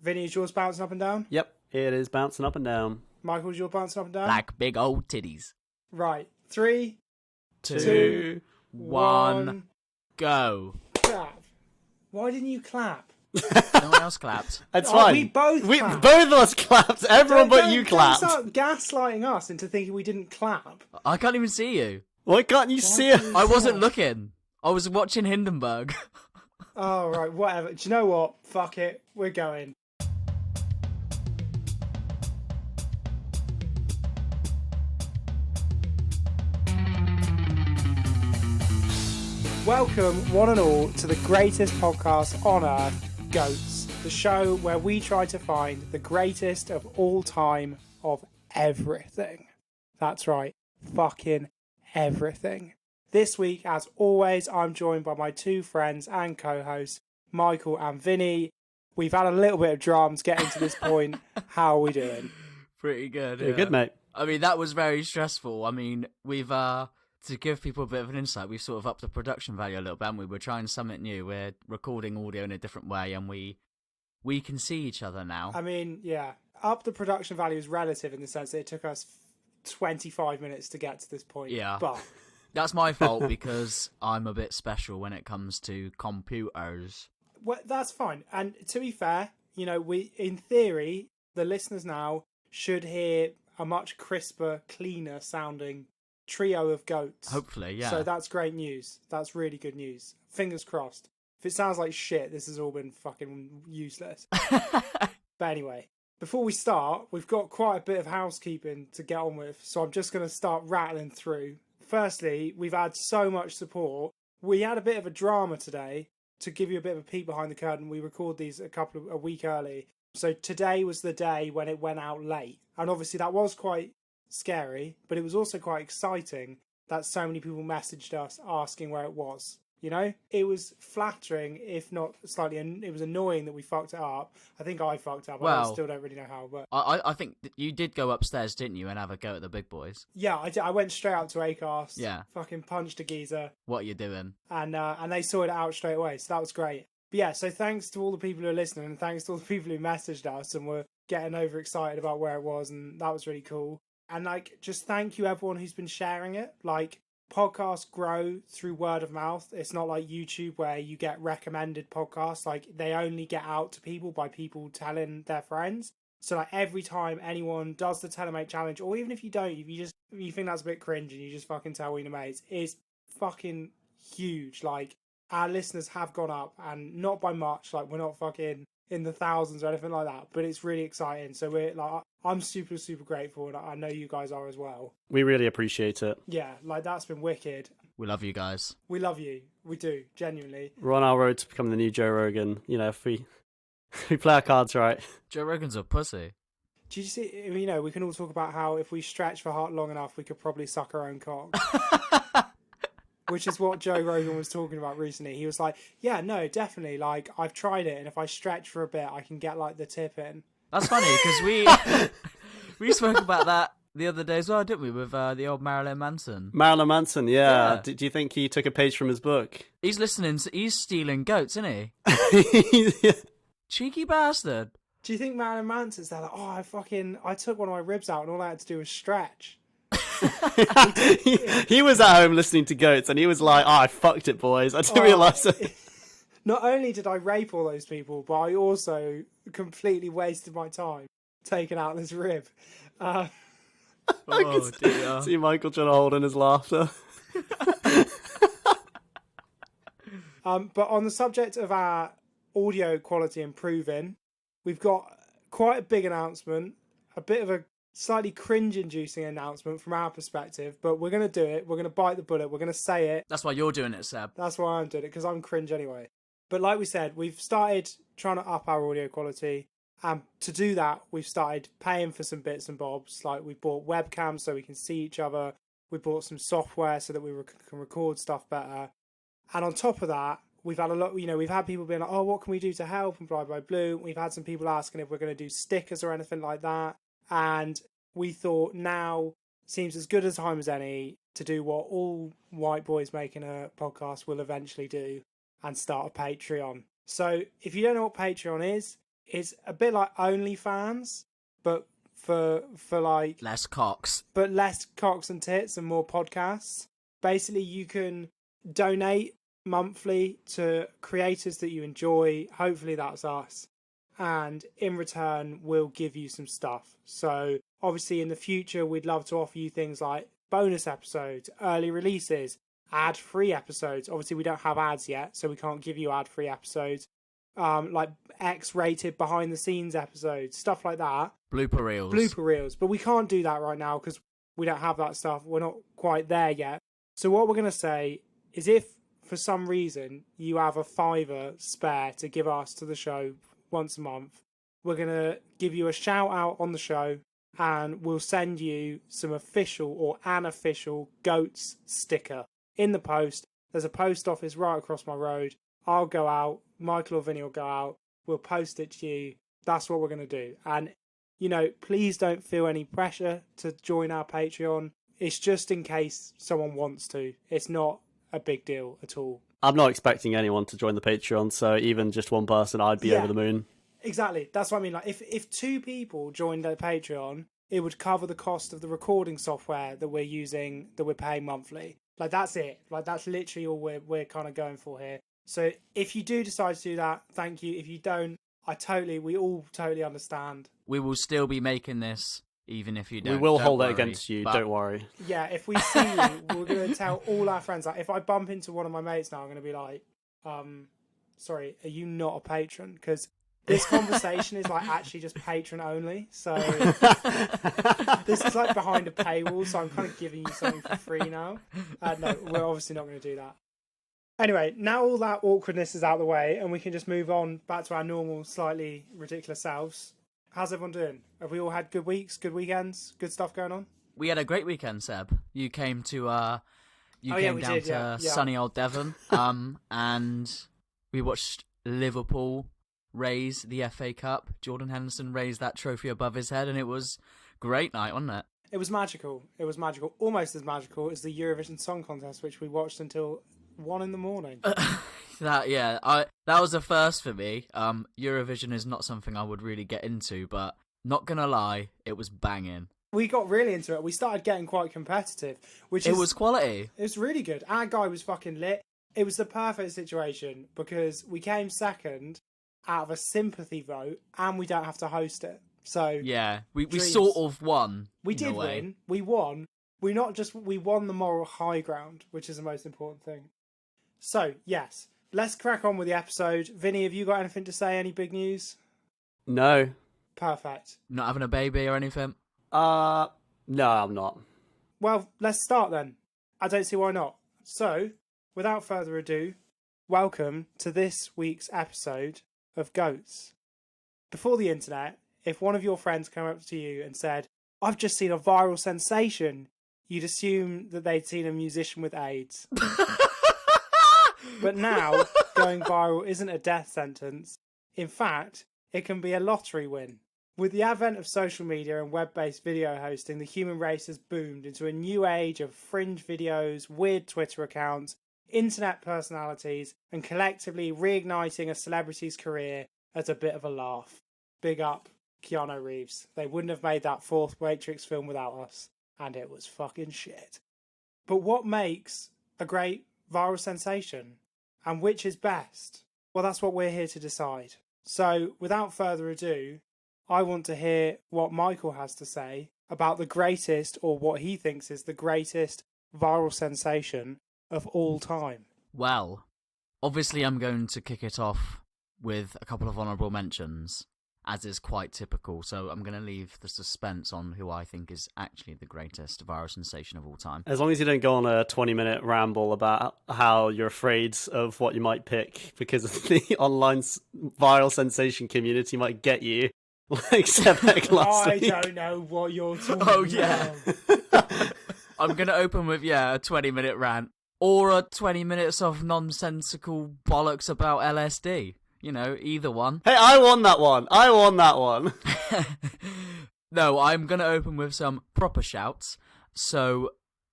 Vinny, is yours bouncing up and down? Yep, it is bouncing up and down. Michael, is yours bouncing up and down? Like big old titties. Right. 3, 2, 1, go. clap. Why didn't you clap? No one else clapped. It's Oh, fine. we both clapped. Both of us clapped. Everyone but you clapped. Don't start gaslighting us into thinking we didn't clap. I can't even see you. Why can't you see it? I wasn't looking. I was watching Hindenburg. Oh, right, whatever. Do you know what? Fuck it. We're going. Welcome, one and all, to the greatest podcast on earth, Goats, the show where we try to find the greatest of all time of everything. That's right, fucking everything. This week, as always, I'm joined by my two friends and co-hosts, Michael and Vinny. We've had a little bit of drums getting to this point. How are we doing? Pretty good. You're good, mate. I mean, that was very stressful. I mean, we've, to give people a bit of an insight, we've sort of upped the production value a little bit, haven't we? We're trying something new. We're recording audio in a different way, and we can see each other now. I mean, yeah, up the production value is relative in the sense that it took us 25 minutes to get to this point. Yeah. But That's my fault because I'm a bit special when it comes to computers. well, that's fine. And to be fair, you know, in theory, the listeners now should hear a much crisper, cleaner sounding trio of goats. Hopefully, yeah. So that's great news. That's really good news. Fingers crossed. If it sounds like shit, this has all been fucking useless. But anyway, before we start, we've got quite a bit of housekeeping to get on with. So I'm just going to start rattling through. Firstly, we've had so much support. We had a bit of a drama today. To give you a bit of a peek behind the curtain, we record these a week early. So today was the day when it went out late. And obviously that was quite scary, but it was also quite exciting that so many people messaged us asking where it was. You know, it was flattering, if not slightly. It was annoying that we fucked it up. I think I fucked up. I still don't really know how, but I think that you did go upstairs, didn't you, and have a go at the big boys? yeah, I did. I went straight out to Acast. Yeah. Fucking punched a geezer, What are you doing? and they sorted it out straight away. So that was great. But yeah, so thanks to all the people who are listening, and thanks to all the people who messaged us and were getting overexcited about where it was, and that was really cool. And like, just thank you everyone who's been sharing it. Like, podcasts grow through word of mouth. It's not like YouTube where you get recommended podcasts. Like, they only get out to people by people telling their friends. So like, every time anyone does the Telemate challenge, or even if you don't, if you think that's a bit cringe and you just fucking tell all your mates, it's fucking huge. Like, our listeners have gone up, and not by much. Like, we're not fucking in the thousands or anything like that, but it's really exciting. So we're like, I'm super, super grateful, and I know you guys are as well. We really appreciate it. Yeah, like, that's been wicked. We love you guys. We love you. We do, genuinely. We're on our road to becoming the new Joe Rogan. You know, if we play our cards right. Joe Rogan's a pussy. Do you see, you know, we can all talk about how if we stretch for heart long enough, we could probably suck our own cock. Which is what Joe Rogan was talking about recently. He was like, yeah, no, definitely. Like, I've tried it, and if I stretch for a bit, I can get, like, the tip in. That's funny, because we spoke about that the other day as well, didn't we, with the old Marilyn Manson? Marilyn Manson, yeah. Do you think he took a page from his book? He's he's stealing goats, isn't Yeah. he? Cheeky bastard. Do you think Marilyn Manson's there like, oh, I took one of my ribs out, and all I had to do was stretch? he was at home listening to Goats, and he was like, I fucked it, boys. I didn't realise it. Not only did I rape all those people, but I also completely wasted my time taking out this rib. Oh, dear. See Michael trying to hold in his laughter. But on the subject of our audio quality improving, we've got quite a big announcement, a bit of a slightly cringe-inducing announcement from our perspective, but we're going to do it. We're going to bite the bullet. We're going to say it. That's why you're doing it, Seb. That's why I'm doing it, because I'm cringe anyway. But like we said, we've started trying to up our audio quality. And to do that, we've started paying for some bits and bobs. Like, we bought webcams so we can see each other. We bought some software so that we can record stuff better. And on top of that, we've had a lot, you know, we've had people being like, oh, what can we do to help? And blah, blah, blah. We've had some people asking if we're going to do stickers or anything like that. And we thought now seems as good a time as any to do what all white boys making a podcast will eventually do, and start a Patreon. So if you don't know what Patreon is, It's a bit like OnlyFans, but for like Less cocks. but less cocks and tits and more podcasts. Basically, you can donate monthly to creators that you enjoy. Hopefully, that's us. And in return, we'll give you some stuff. So, obviously, in the future, we'd love to offer you things like bonus episodes, early releases, ad-free episodes. Obviously, we don't have ads yet, so we can't give you ad-free episodes. Like X-rated behind-the-scenes episodes, stuff like that. Blooper reels. But we can't do that right now because we don't have that stuff. We're not quite there yet. So what we're going to say is, if for some reason you have a $5 spare to give us to the show once a month, we're going to give you a shout out on the show, and we'll send you some official or unofficial Goats sticker in the post. There's a post office right across my road. I'll go out, Michael or Vinny will go out, we'll post it to you. That's what we're going to do. And, you know, please don't feel any pressure to join our Patreon. It's just in case someone wants to. It's not a big deal at all. I'm not expecting anyone to join the Patreon, so even just one person, I'd be over the moon. Exactly. That's what I mean. Like, if 2 people joined the Patreon, it would cover the cost of the recording software that we're using, that we're paying monthly. Like, that's it. Like, that's literally all we're kind of going for here. So if you do decide to do that, thank you. If you don't, we all totally understand. We will still be making this, even if you don't. We will don't hold worry, it against you, don't worry. Yeah, if we see you, we're going to tell all our friends. Like, if I bump into one of my mates now, I'm going to be like, sorry, are you not a patron? Because this conversation is like actually just patron only. So this is like behind a paywall, so I'm kind of giving you something for free now. No, we're obviously not going to do that. Anyway, now all that awkwardness is out of the way and we can just move on back to our normal, slightly ridiculous selves. How's everyone doing? Have we all had good weeks, good weekends, good stuff going on? We had a great weekend, Seb. You came to sunny old Devon, and we watched Liverpool raise the FA Cup. Jordan Henderson raised that trophy above his head, and it was a great night, wasn't it? It was magical. It was magical. Almost as magical as the Eurovision Song Contest, which we watched until 1 a.m. That was a first for me. Eurovision is not something I would really get into, but not gonna lie, it was banging. We got really into it. We started getting quite competitive, it was quality. It was really good. Our guy was fucking lit. It was the perfect situation because we came second out of a sympathy vote, and we don't have to host it. So yeah, we sort of won. We did win. We won. We won the moral high ground, which is the most important thing. So, yes, let's crack on with the episode. Vinny, have you got anything to say? Any big news? No. Perfect. Not having a baby or anything? No, I'm not. Well, let's start then. I don't see why not. So, without further ado, welcome to this week's episode of Goats. Before the internet, if one of your friends came up to you and said, "I've just seen a viral sensation," you'd assume that they'd seen a musician with AIDS. But now, going viral isn't a death sentence. In fact, it can be a lottery win. With the advent of social media and web-based video hosting, the human race has boomed into a new age of fringe videos, weird Twitter accounts, internet personalities, and collectively reigniting a celebrity's career as a bit of a laugh. Big up Keanu Reeves. They wouldn't have made that 4th Matrix film without us, and it was fucking shit. But what makes a great viral sensation? And which is best? Well, that's what we're here to decide. So, without further ado, I want to hear what Michael has to say about the greatest, or what he thinks is the greatest, viral sensation of all time. Well, obviously I'm going to kick it off with a couple of honourable mentions, as is quite typical, so I'm going to leave the suspense on who I think is actually the greatest viral sensation of all time. As long as you don't go on a 20-minute ramble about how you're afraid of what you might pick because of the online viral sensation community might get you, like Sebek last week. I don't know what you're talking about. Oh, yeah. I'm going to open with, a 20-minute rant, or a 20 minutes of nonsensical bollocks about LSD. You know, either one. Hey, I won that one. No, I'm going to open with some proper shouts. So,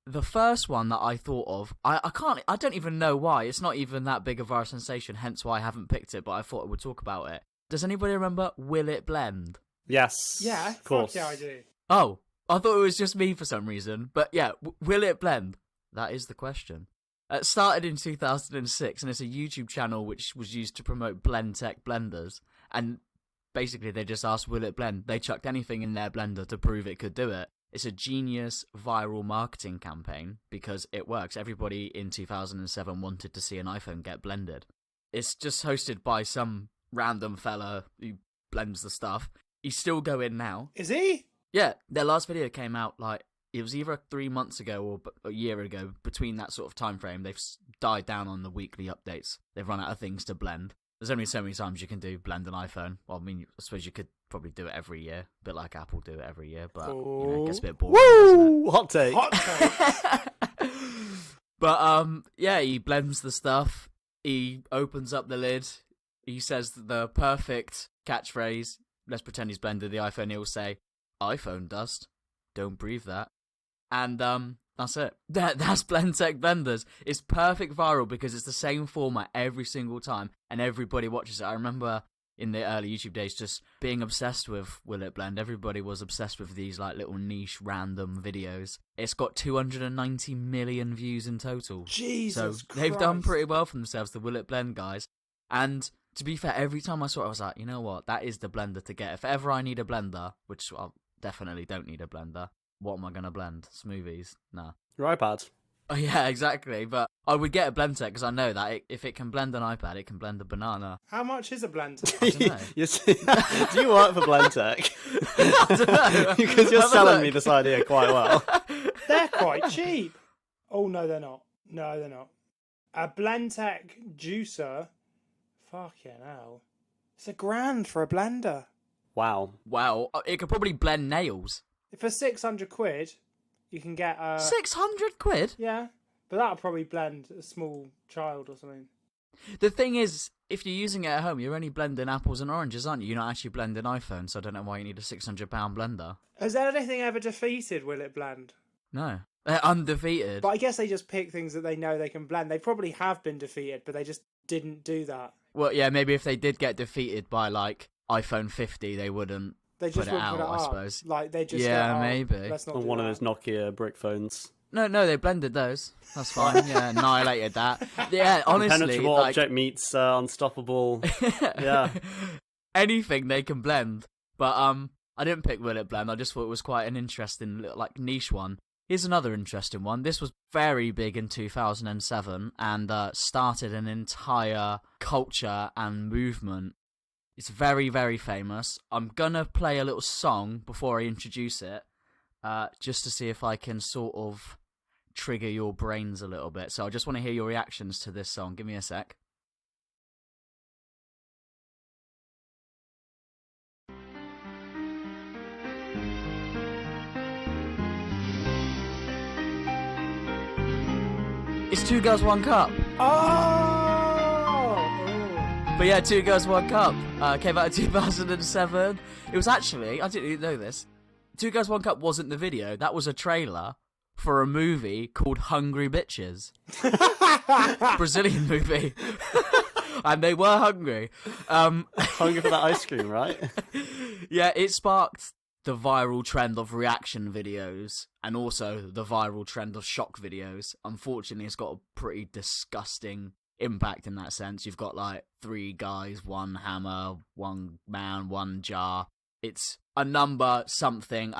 the first one that I thought of, I don't even know why. It's not even that big of a sensation, hence why I haven't picked it, but I thought I would talk about it. Does anybody remember Will It Blend? Yes. Yeah, of course. fuck yeah, I do. Oh, I thought it was just me for some reason. But yeah, Will It Blend? That is the question. It started in 2006, and it's a YouTube channel which was used to promote blend tech blenders. And basically, they just asked, will it blend? They chucked anything in their blender to prove it could do it. It's a genius viral marketing campaign because it works. Everybody in 2007 wanted to see an iPhone get blended. It's just hosted by some random fella who blends the stuff. He's still going now. Is he? Yeah, their last video came out it was either 3 months ago or a year ago. Between that sort of time frame, they've died down on the weekly updates. They've run out of things to blend. There's only so many times you can blend an iPhone. Well, I mean, I suppose you could probably do it every year, a bit like Apple do it every year, but it gets a bit boring. Woo! Hot take. Hot take. But yeah, he blends the stuff. He opens up the lid. He says the perfect catchphrase. Let's pretend he's blended the iPhone. He'll say, "iPhone dust. Don't breathe that." And that's it. That's Blendtec Blenders. It's perfect viral because it's the same format every single time, and everybody watches it. I remember in the early YouTube days just being obsessed with Will It Blend. Everybody was obsessed with these like little niche random videos. It's got 290 million views in total. Jesus So they've done Christ. pretty well for themselves, the Will It Blend guys. And to be fair, every time I saw it, I was like, you know what? That is the blender to get. If ever I need a blender, which I definitely don't need a blender, what am I going to blend? Smoothies? Nah. Your iPad. Oh, yeah, exactly. But I would get a Blendtec because I know that if it can blend an iPad, it can blend a banana. How much is a blender? I don't know. Do you work for Blendtec? I don't know. Because you're Have a selling look. me this idea quite well. They're quite cheap. Oh, no, they're not. No, they're not. A Blendtec juicer? Fucking hell. It's $1,000 for a blender. Wow. Wow. It could probably blend nails. For 600 quid, you can get 600 quid? Yeah, but that'll probably blend a small child or something. The thing is, if you're using it at home, you're only blending apples and oranges, aren't you? You're not actually blending iPhone, so I don't know why you need a £600 blender. Has anything ever defeated Will It Blend? No. They're undefeated. But I guess they just pick things that they know they can blend. They probably have been defeated, but they just didn't do that. Well, yeah, maybe if they did get defeated by, like, iPhone 50, they wouldn't They just put it wouldn't out, put it I up. suppose. Like, they just Yeah, go, oh, maybe. Let's not On do one of that. those Nokia brick phones. No, they blended those. That's fine. Yeah, annihilated that. Yeah, honestly, Impenetrable like... object meets unstoppable. Yeah. Anything they can blend. But I didn't pick Will It Blend. I just thought it was quite an interesting little, like, niche one. Here's another interesting one. This was very big in 2007 and started an entire culture and movement. It's very, very famous. I'm gonna play a little song before I introduce it, just to see if I can sort of trigger your brains a little bit. So I just want to hear your reactions to this song. Give me a sec. It's Two Girls, One Cup. Oh! But yeah, Two Girls, One Cup came out in 2007. It was actually, I didn't even know this, Two Girls, One Cup wasn't the video. That was a trailer for a movie called Hungry Bitches. Brazilian movie. And they were hungry. Hungry for that ice cream, right? Yeah, it sparked the viral trend of reaction videos and also the viral trend of shock videos. Unfortunately, it's got a pretty disgusting impact in that sense. You've got like 3 guys, 1 hammer, 1 man, 1 jar. It's a number something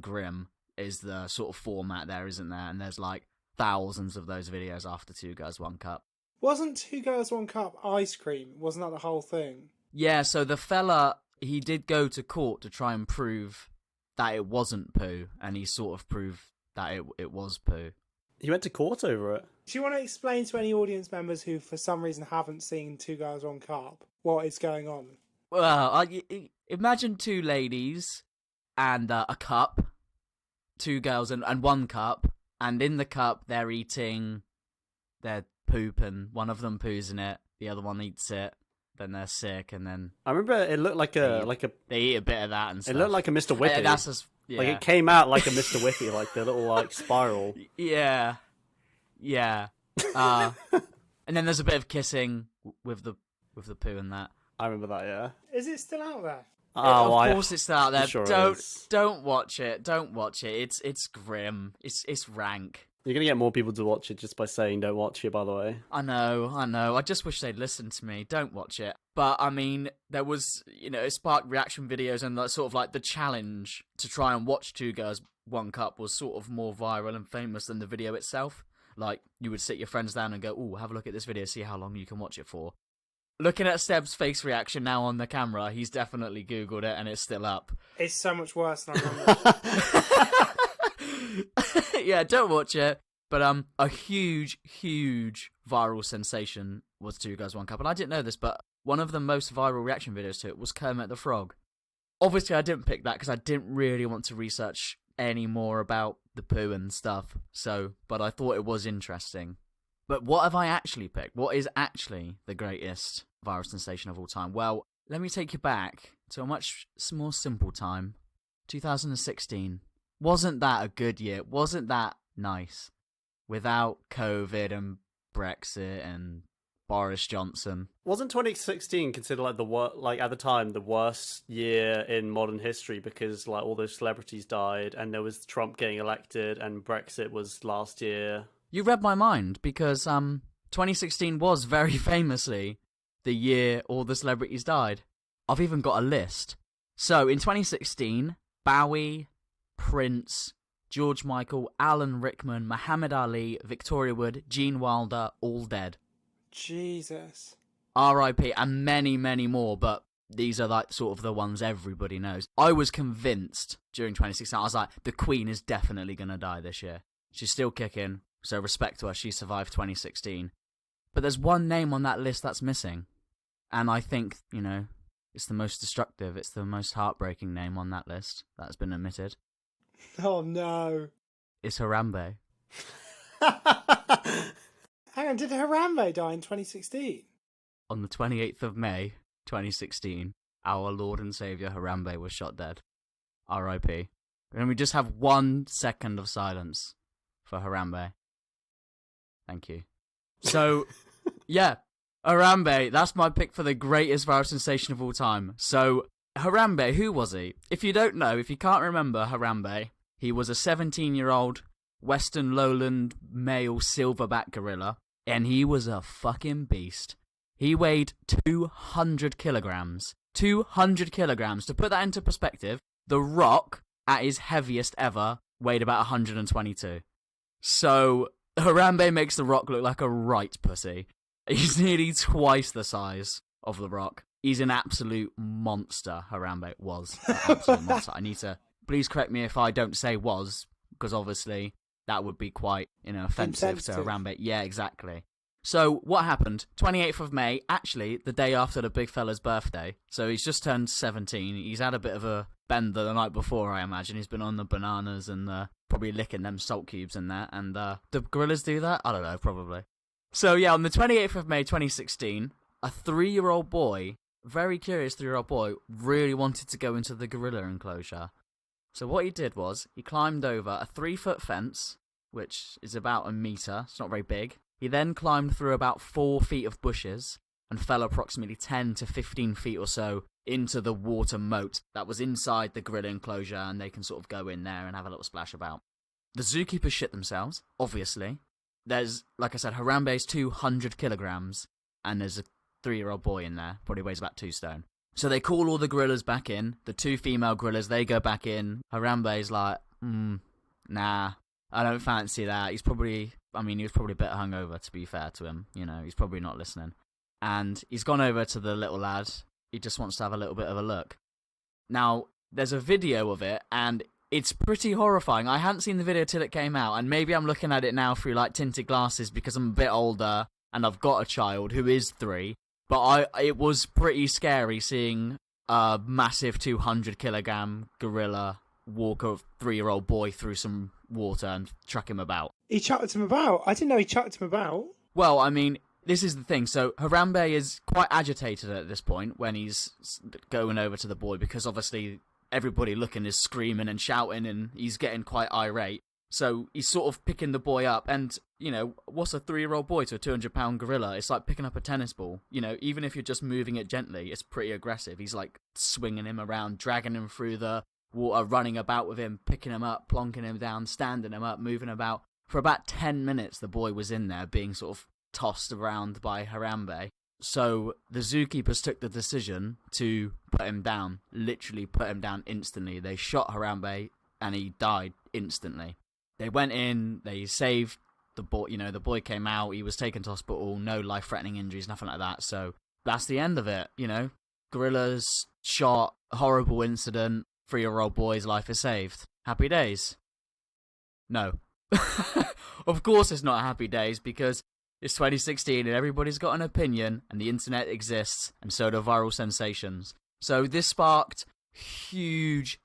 grim is the sort of format there, isn't there? And there's like thousands of those videos after Two Girls, One Cup. Wasn't Two Girls, One Cup ice cream? Wasn't that the whole thing? Yeah, so the fella, he did go to court to try and prove that it wasn't poo, and he sort of proved that it was poo. He went to court over it. Do you want to explain to any audience members who, for some reason, haven't seen Two Girls, One Cup what is going on? Well, imagine 2 ladies and a cup, 2 girls and 1 cup, and in the cup they're eating their poop, and one of them poos in it, the other one eats it, then they're sick, and then I remember it looked like a they eat a bit of that and stuff. It looked like a Mr. Whippy. That's just, yeah. Like it came out like a Mr. Whippy, like the little like spiral. Yeah. And then there's a bit of kissing with the poo and that. I remember that, yeah. Is it still out there? Oh, of course it's out there. Sure Don't watch it. Don't watch it. It's grim. It's rank. You're going to get more people to watch it just by saying don't watch it, by the way. I know. I just wish they'd listen to me. Don't watch it. But, I mean, there was, it sparked reaction videos and sort of like the challenge to try and watch Two Girls, One Cup was sort of more viral and famous than the video itself. Like, you would sit your friends down and go, ooh, have a look at this video, see how long you can watch it for. Looking at Seb's face reaction now on the camera, he's definitely Googled it and it's still up. It's so much worse than I remember. Yeah, don't watch it. But a huge, huge viral sensation was Two Girls, One Cup. And I didn't know this, but one of the most viral reaction videos to it was Kermit the Frog. Obviously, I didn't pick that because I didn't really want to research any more about the poo and stuff. But I thought it was interesting. But what have I actually picked? What is actually the greatest viral sensation of all time? Well, let me take you back to a much more simple time. 2016. Wasn't that a good year? Wasn't that nice? Without COVID and Brexit and Boris Johnson. Wasn't 2016 considered at the time the worst year in modern history because like all those celebrities died and there was Trump getting elected and Brexit was last year? You read my mind because 2016 was very famously the year all the celebrities died. I've even got a list. So in 2016, Bowie, Prince, George Michael, Alan Rickman, Muhammad Ali, Victoria Wood, Gene Wilder, all dead. Jesus. R.I.P. and many, many more, but these are like sort of the ones everybody knows. I was convinced during 2016, I was like, the Queen is definitely going to die this year. She's still kicking. So respect to her, she survived 2016. But there's one name on that list that's missing. And I think, it's the most destructive, it's the most heartbreaking name on that list that's been omitted. Oh no. It's Harambe. Hang on, did Harambe die in 2016? On the 28th of May, 2016, our Lord and Saviour Harambe was shot dead. R.I.P. And we just have 1 second of silence for Harambe. Thank you. So, yeah, Harambe, that's my pick for the greatest viral sensation of all time. So, Harambe, who was he? If you don't know, if you can't remember Harambe, he was a 17-year-old Western lowland male silverback gorilla, and he was a fucking beast. He weighed 200 kilograms. 200 kilograms. To put that into perspective, The Rock, at his heaviest ever, weighed about 122. So, Harambe makes The Rock look like a right pussy. He's nearly twice the size of The Rock. He's an absolute monster, Harambe was. An absolute monster. I need to... Please correct me if I don't say was, because obviously that would be quite, offensive to Harambe. Yeah, exactly. So, what happened? 28th of May, actually, the day after the big fella's birthday. So, he's just turned 17. He's had a bit of a bender the night before, I imagine. He's been on the bananas and probably licking them salt cubes and that. And do gorillas do that? I don't know, probably. So, yeah, on the 28th of May, 2016, a 3-year-old boy, very curious 3-year-old boy, really wanted to go into the gorilla enclosure. So what he did was, he climbed over a 3-foot fence, which is about a metre, it's not very big. He then climbed through about 4 feet of bushes, and fell approximately 10 to 15 feet or so into the water moat that was inside the gorilla enclosure, and they can sort of go in there and have a little splash about. The zookeepers shit themselves, obviously. There's, like I said, Harambe's 200 kilograms, and there's a 3-year-old boy in there, probably weighs about 2 stone. So they call all the gorillas back in. The 2 female gorillas, they go back in. Harambe's like, nah, I don't fancy that. He was probably a bit hungover, to be fair to him. He's probably not listening. And he's gone over to the little lad. He just wants to have a little bit of a look. Now, there's a video of it, and it's pretty horrifying. I hadn't seen the video till it came out, and maybe I'm looking at it now through, tinted glasses because I'm a bit older, and I've got a child who is 3. But it was pretty scary seeing a massive 200-kilogram gorilla walk a 3-year-old boy through some water and truck him about. He chucked him about? I didn't know he chucked him about. Well, this is the thing. So Harambe is quite agitated at this point when he's going over to the boy because obviously everybody looking is screaming and shouting and he's getting quite irate. So he's sort of picking the boy up, and, what's a 3-year-old boy to a 200-pound gorilla? It's like picking up a tennis ball. Even if you're just moving it gently, it's pretty aggressive. He's like swinging him around, dragging him through the water, running about with him, picking him up, plonking him down, standing him up, moving about. For about 10 minutes, the boy was in there being sort of tossed around by Harambe. So the zookeepers took the decision to put him down, literally put him down instantly. They shot Harambe and he died instantly. They went in, they saved the boy, the boy came out, he was taken to hospital, no life-threatening injuries, nothing like that. So that's the end of it, Gorillas shot, horrible incident, 3-year-old boy's life is saved. Happy days? No. Of course it's not happy days, because it's 2016 and everybody's got an opinion and the internet exists, and so do viral sensations. So this sparked huge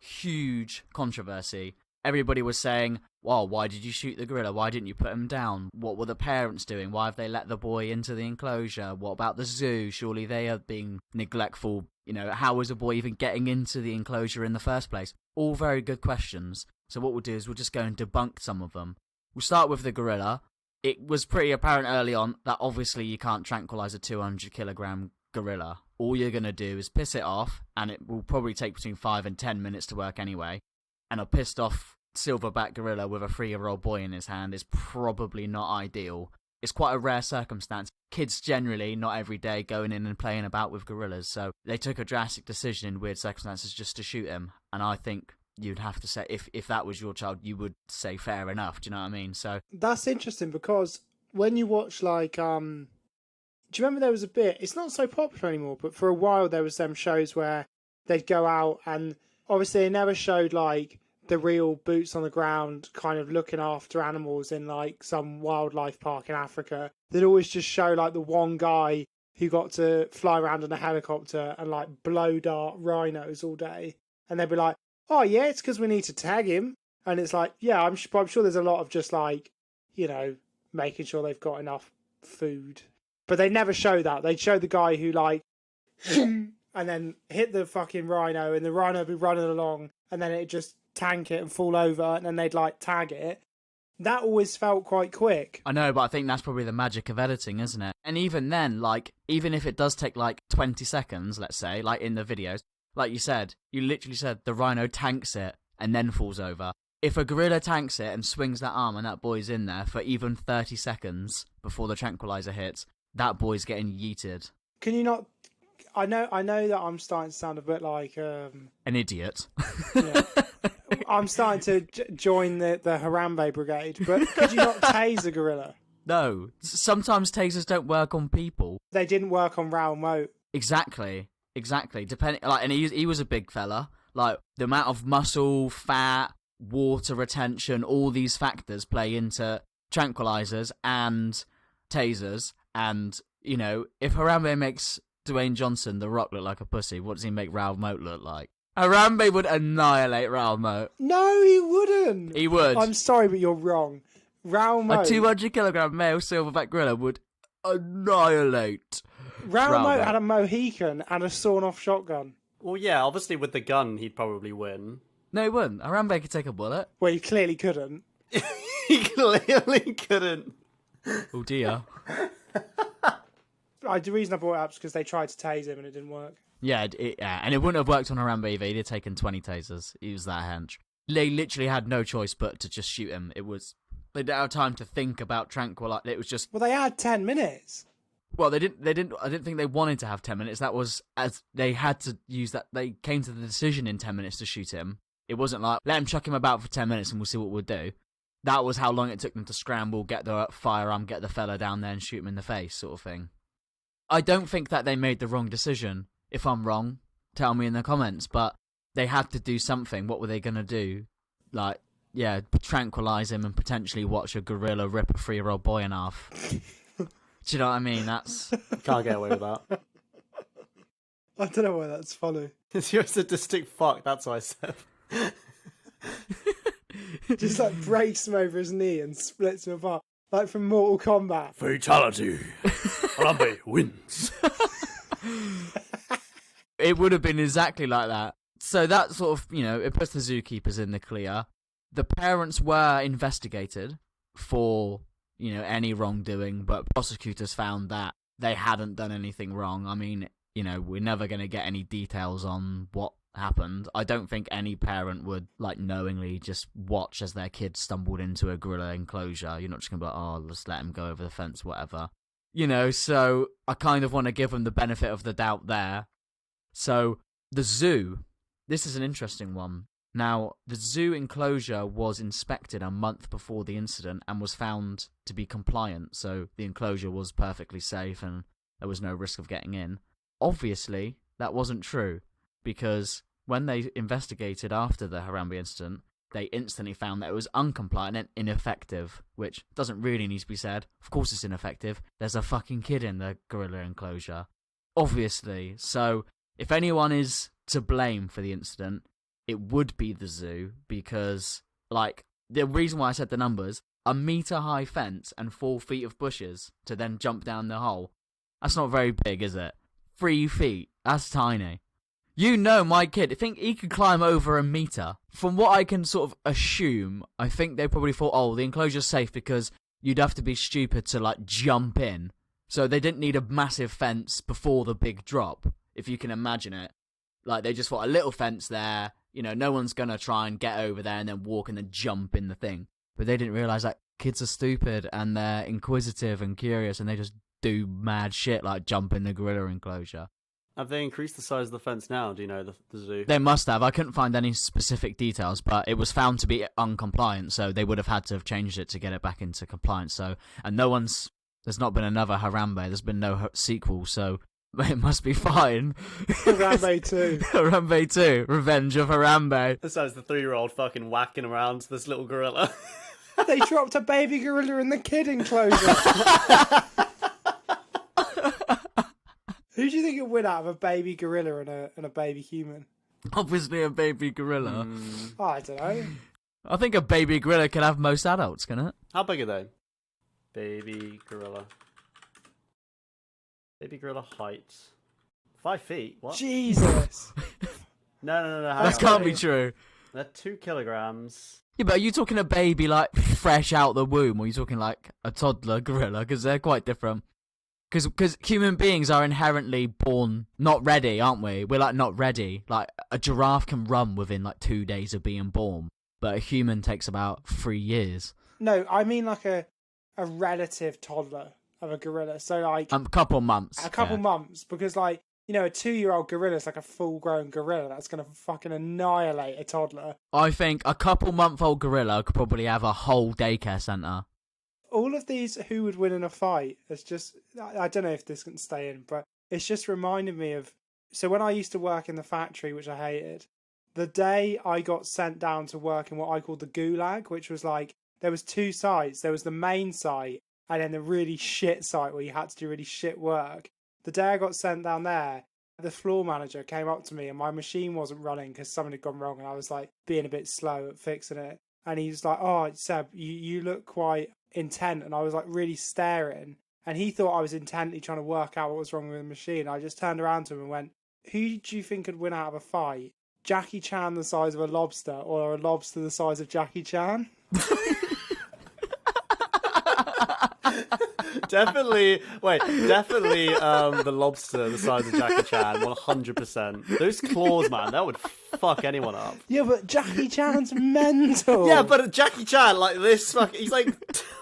controversy. Everybody was saying, well, why did you shoot the gorilla? Why didn't you put him down? What were the parents doing? Why have they let the boy into the enclosure? What about the zoo? Surely they are being neglectful. How was the boy even getting into the enclosure in the first place? All very good questions. So what we'll do is we'll just go and debunk some of them. We'll start with the gorilla. It was pretty apparent early on that obviously you can't tranquilize a 200-kilogram gorilla. All you're going to do is piss it off, and it will probably take between 5 and 10 minutes to work anyway. And a pissed off silverback gorilla with a 3-year-old boy in his hand is probably not ideal. It's quite a rare circumstance. Kids generally, not every day, going in and playing about with gorillas. So they took a drastic decision in weird circumstances just to shoot him. And I think you'd have to say, if that was your child, you would say fair enough. Do you know what I mean? So that's interesting, because when you watch, like, do you remember there was a bit, it's not so popular anymore, but for a while there was them shows where they'd go out, and obviously they never showed, like, the real boots on the ground kind of looking after animals in, like, some wildlife park in Africa. They'd always just show, like, the one guy who got to fly around in a helicopter and, like, blow dart rhinos all day. And they'd be like, oh, yeah, it's because we need to tag him. And it's like, yeah, I'm sure there's a lot of just, like, making sure they've got enough food. But they never show that. They'd show the guy who, like, and then hit the fucking rhino, and the rhino would be running along, and then it'd just tank it and fall over, and then they'd, like, tag it. That always felt quite quick. I know, but I think that's probably the magic of editing, isn't it? And even then, like, even if it does take, like, 20 seconds, let's say, like in the videos, like you said, you literally said the rhino tanks it and then falls over. If a gorilla tanks it and swings that arm and that boy's in there for even 30 seconds before the tranquilizer hits, that boy's getting yeeted. Can you not... I know that I'm starting to sound a bit like... an idiot. Yeah. I'm starting to join the Harambe brigade, but could you not tase a gorilla? No. Sometimes tasers don't work on people. They didn't work on Raoul Moat. Exactly. And he was a big fella. Like, the amount of muscle, fat, water retention, all these factors play into tranquilizers and tasers. And, if Harambe makes Dwayne Johnson, The Rock, look like a pussy, what does he make Raoul Moat look like? Harambe would annihilate Raoul Moat. No, he wouldn't. He would. I'm sorry, but you're wrong. Raoul Moat... A 200-kilogram male silverback gorilla would annihilate Raoul Moat had a Mohican and a sawn-off shotgun. Well, yeah, obviously with the gun, he'd probably win. No, he wouldn't. Harambe could take a bullet. Well, he clearly couldn't. He clearly couldn't. Oh, dear. The reason I brought it up is because they tried to tase him and it didn't work. Yeah, and it wouldn't have worked on Harambe either. He'd have taken 20 tasers. He was that hench. They literally had no choice but to just shoot him. They didn't have time to think about tranquilize. It was just... Well, they had 10 minutes. Well, they didn't. I didn't think they wanted to have 10 minutes. That was as they had to use that. They came to the decision in 10 minutes to shoot him. It wasn't like, let him chuck him about for 10 minutes and we'll see what we'll do. That was how long it took them to scramble, get the firearm, get the fella down there and shoot him in the face, sort of thing. I don't think that they made the wrong decision. If I'm wrong, tell me in the comments. But they had to do something. What were they going to do? Like, yeah, tranquilize him and potentially watch a gorilla rip a 3-year-old boy in half. Do you know what I mean? That's... Can't get away with that. I don't know why that's funny. You're a sadistic fuck, that's what I said. Just like breaks him over his knee and splits him apart. Like from Mortal Kombat. Fatality. Harambe wins. It would have been exactly like that. So that sort of, it puts the zookeepers in the clear. the parents were investigated for, any wrongdoing, but prosecutors found that they hadn't done anything wrong. I mean, we're never going to get any details on what happened. I don't think any parent would, knowingly just watch as their kid stumbled into a gorilla enclosure. You're not just going to be like, oh, let's let him go over the fence, whatever. So I kind of want to give them the benefit of the doubt there. So the zoo, this is an interesting one. Now, the zoo enclosure was inspected a month before the incident and was found to be compliant, so the enclosure was perfectly safe and there was no risk of getting in. Obviously, that wasn't true, because when they investigated after the Harambe incident, they instantly found that it was uncompliant and ineffective, which doesn't really need to be said. Of course it's ineffective. There's a fucking kid in the gorilla enclosure. Obviously. So, if anyone is to blame for the incident, it would be the zoo, because, the reason why I said the numbers, a metre-high fence and 4 feet of bushes to then jump down the hole. That's not very big, is it? 3 feet. That's tiny. My kid, I think he could climb over a metre. From what I can sort of assume, I think they probably thought, oh, the enclosure's safe because you'd have to be stupid to, jump in. So they didn't need a massive fence before the big drop, if you can imagine it. They just thought a little fence there, no one's gonna try and get over there and then walk and then jump in the thing. But they didn't realise that kids are stupid and they're inquisitive and curious and they just do mad shit like jump in the gorilla enclosure. Have they increased the size of the fence now? Do you know, the zoo? They must have. I couldn't find any specific details, but it was found to be uncompliant, so they would have had to have changed it to get it back into compliance. So, and there's not been another Harambe, there's been no sequel, so it must be fine. Harambe 2. Harambe 2, Revenge of Harambe. This sounds the 3-year-old fucking whacking around this little gorilla. They dropped a baby gorilla in the kid enclosure. Who do you think would win out of a baby gorilla and a baby human? Obviously a baby gorilla. Oh, I don't know. I think a baby gorilla can have most adults, can it? How big are they? Baby gorilla. Baby gorilla height. 5 feet? What? Jesus. No. That can't be true. They're 2 kilograms. Yeah, but are you talking a baby, fresh out the womb, or are you talking, a toddler gorilla? Because they're quite different. Because human beings are inherently born not ready, aren't we? We're, not ready. A giraffe can run within, 2 days of being born, but a human takes about 3 years. No, I mean, a relative toddler of a gorilla. So, a couple months. A couple months, because, a 2-year-old gorilla is a full-grown gorilla that's going to fucking annihilate a toddler. I think a couple-month-old gorilla could probably have a whole daycare centre. All of these who would win in a fight, it's just, I don't know if this can stay in, but it's just reminded me of, so when I used to work in the factory, which I hated, the day I got sent down to work in what I called the gulag, which was there was 2 sites. There was the main site and then the really shit site where you had to do really shit work. The day I got sent down there, the floor manager came up to me and my machine wasn't running because something had gone wrong and I was being a bit slow at fixing it. And he was like, oh, Seb, you look quite intent. And I was really staring. And he thought I was intently trying to work out what was wrong with the machine. I just turned around to him and went, who do you think could win out of a fight? Jackie Chan the size of a lobster or a lobster the size of Jackie Chan? Definitely the lobster the size of Jackie Chan, 100%. Those claws, man, that would fuck anyone up. Yeah, but Jackie Chan's mental. Yeah, but Jackie Chan, this, he's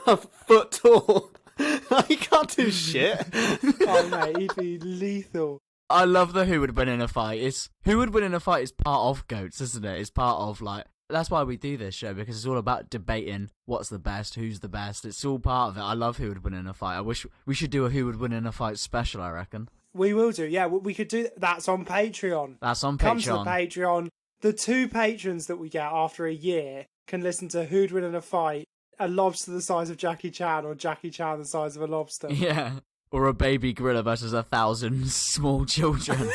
a foot tall. He can't do shit. Oh, mate, he'd be lethal. I love the who would win in a fight. Who would win in a fight is part of GOATs, isn't it? It's part of, that's why we do this show, because it's all about debating what's the best, who's the best. It's all part of it. I love who would win in a fight. I wish we should do a who would win in a fight special, I reckon. We will do, yeah. We could do that's on Patreon. That's on Patreon. Come to the Patreon. The 2 patrons that we get after a year can listen to who'd win in a fight, a lobster the size of Jackie Chan or Jackie Chan the size of a lobster. Yeah, or a baby gorilla versus 1,000 small children.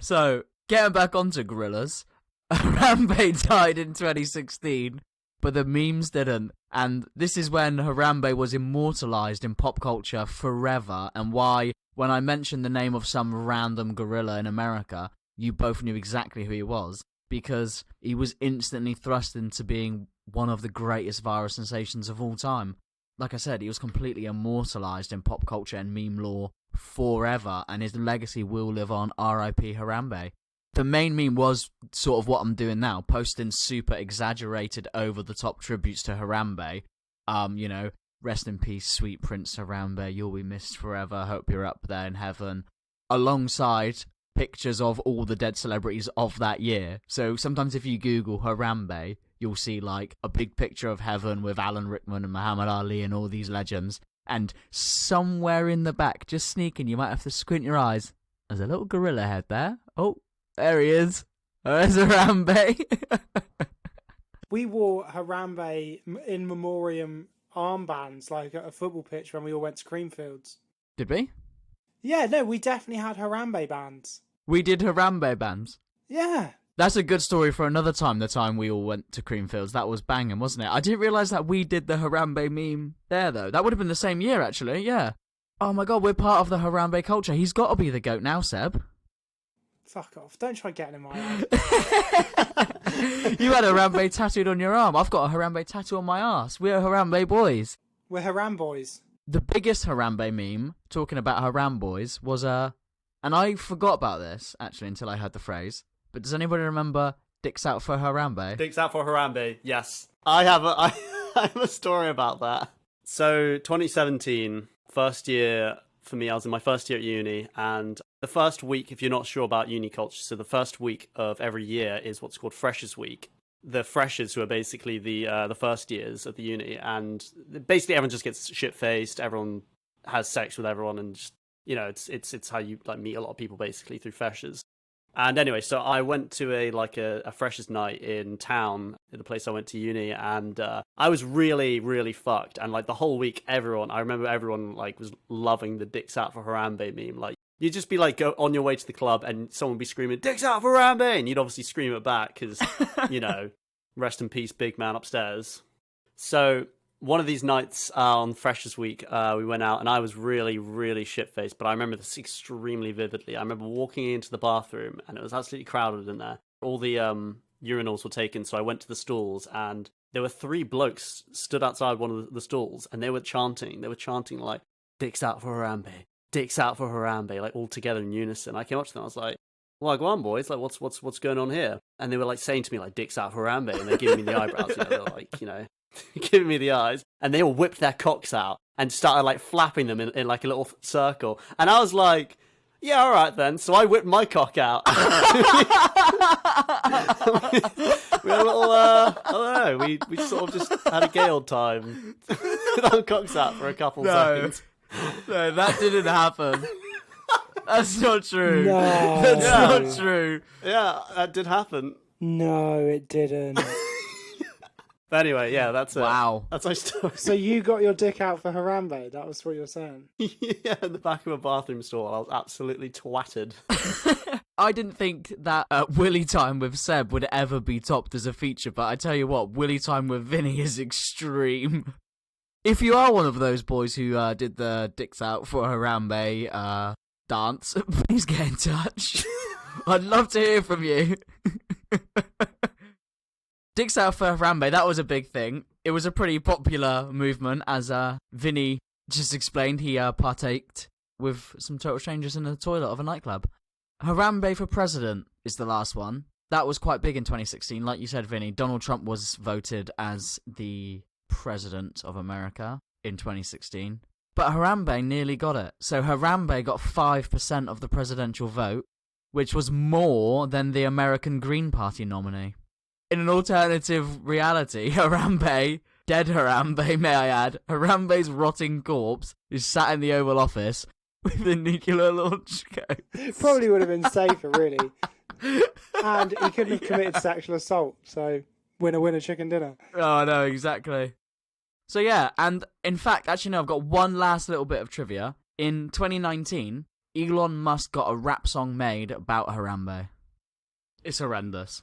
So, getting back onto gorillas, Harambe died in 2016, but the memes didn't. And this is when Harambe was immortalised in pop culture forever, and why, when I mentioned the name of some random gorilla in America, you both knew exactly who he was. because he was instantly thrust into being one of the greatest viral sensations of all time. Like I said, he was completely immortalized in pop culture and meme lore forever, and his legacy will live on. R.I.P. Harambe. The main meme was sort of what I'm doing now, posting super exaggerated, over-the-top tributes to Harambe. You know, rest in peace, sweet Prince Harambe, you'll be missed forever, hope you're up there in heaven, alongside pictures of all the dead celebrities of that year. So sometimes if you Google Harambe, you'll see like a big picture of heaven with Alan Rickman and Muhammad Ali and all these legends. And somewhere in the back, just sneaking, you might have to squint your eyes, there's a little gorilla head there. Oh, there he is. There's Harambe. We wore Harambe in memoriam armbands, like at a football pitch when we all went to Creamfields. Did we? Yeah, no, we definitely had Harambe bands. We did Harambe bands. Yeah. That's a good story for another time, the time we all went to Creamfields. That was banging, wasn't it? I didn't realise that we did the Harambe meme there, though. That would have been the same year, actually, yeah. Oh my god, we're part of the Harambe culture. He's got to be the GOAT now, Seb. Fuck off. Don't try getting in my eye. You had a Harambe tattooed on your arm. I've got a Harambe tattoo on my arse. We're Harambe boys. We're Haram boys. The biggest Harambe meme, talking about Haram boys, was and I forgot about this, actually, until I heard the phrase, but does anybody remember Dicks Out for Harambe? Dicks Out for Harambe, yes. I have a story about that. So, 2017, first year for me, I was in my first year at uni, and the first week, if you're not sure about uni culture, so the first week of every year is what's called Freshers Week. The freshers, who are basically the first years of the uni, and basically everyone just gets shit-faced, everyone has sex with everyone, and just, you know, it's how you like meet a lot of people basically through freshers. And anyway, so I went to a freshers night in town, at the place I went to uni, and I was really, really fucked. And like the whole week, I remember everyone like was loving the Dicks Out for Harambe meme. Like you'd just be like go on your way to the club, and someone would be screaming "Dicks Out for Harambe," and you'd obviously scream it back because you know, rest in peace, big man upstairs. So one of these nights on Freshers Week, we went out, and I was really, really shit-faced, but I remember this extremely vividly. I remember walking into the bathroom, and it was absolutely crowded in there. All the urinals were taken, so I went to the stalls, and there were 3 blokes stood outside one of the stalls, and they were chanting like, "Dicks Out for Harambe, Dicks Out for Harambe," like all together in unison. I came up to them, I was like, "Well, go on, boys, like what's going on here?" And they were like saying to me like, "Dicks Out for Harambe," and they're giving me the eyebrows, you know, they're like, you know, giving me the eyes, and they all whipped their cocks out and started like flapping them in like a little circle, and I was like, yeah, all right then. So I whipped my cock out. We had a little I don't know, we sort of just had a gay old time with our cocks out for a couple seconds. No, that didn't happen. That's not true. No. That's not true. Yeah, that did happen. No, it didn't. But anyway, yeah, that's it. Wow. That's my story. So you got your dick out for Harambe? That was what you're saying? Yeah, in the back of a bathroom stall, I was absolutely twatted. I didn't think that Willy Time with Seb would ever be topped as a feature, but I tell you what, Willy Time with Vinny is extreme. If you are one of those boys who did the Dicks Out for Harambe dance, please get in touch. I'd love to hear from you. Dicks Out for Harambe, that was a big thing. It was a pretty popular movement, as Vinny just explained. He partaked with some total strangers in the toilet of a nightclub. Harambe for President is the last one. That was quite big in 2016. Like you said, Vinny, Donald Trump was voted as the President of America in 2016. But Harambe nearly got it. So Harambe got 5% of the presidential vote, which was more than the American Green Party nominee. In an alternative reality, Harambe, dead Harambe, may I add, Harambe's rotting corpse is sat in the Oval Office with a nuclear launch codes. Probably would have been safer, really. And he couldn't have committed sexual assault, so winner, winner, chicken dinner. Oh, no, exactly. So yeah, and in fact, actually no, I've got one last little bit of trivia. In 2019, Elon Musk got a rap song made about Harambe. It's horrendous.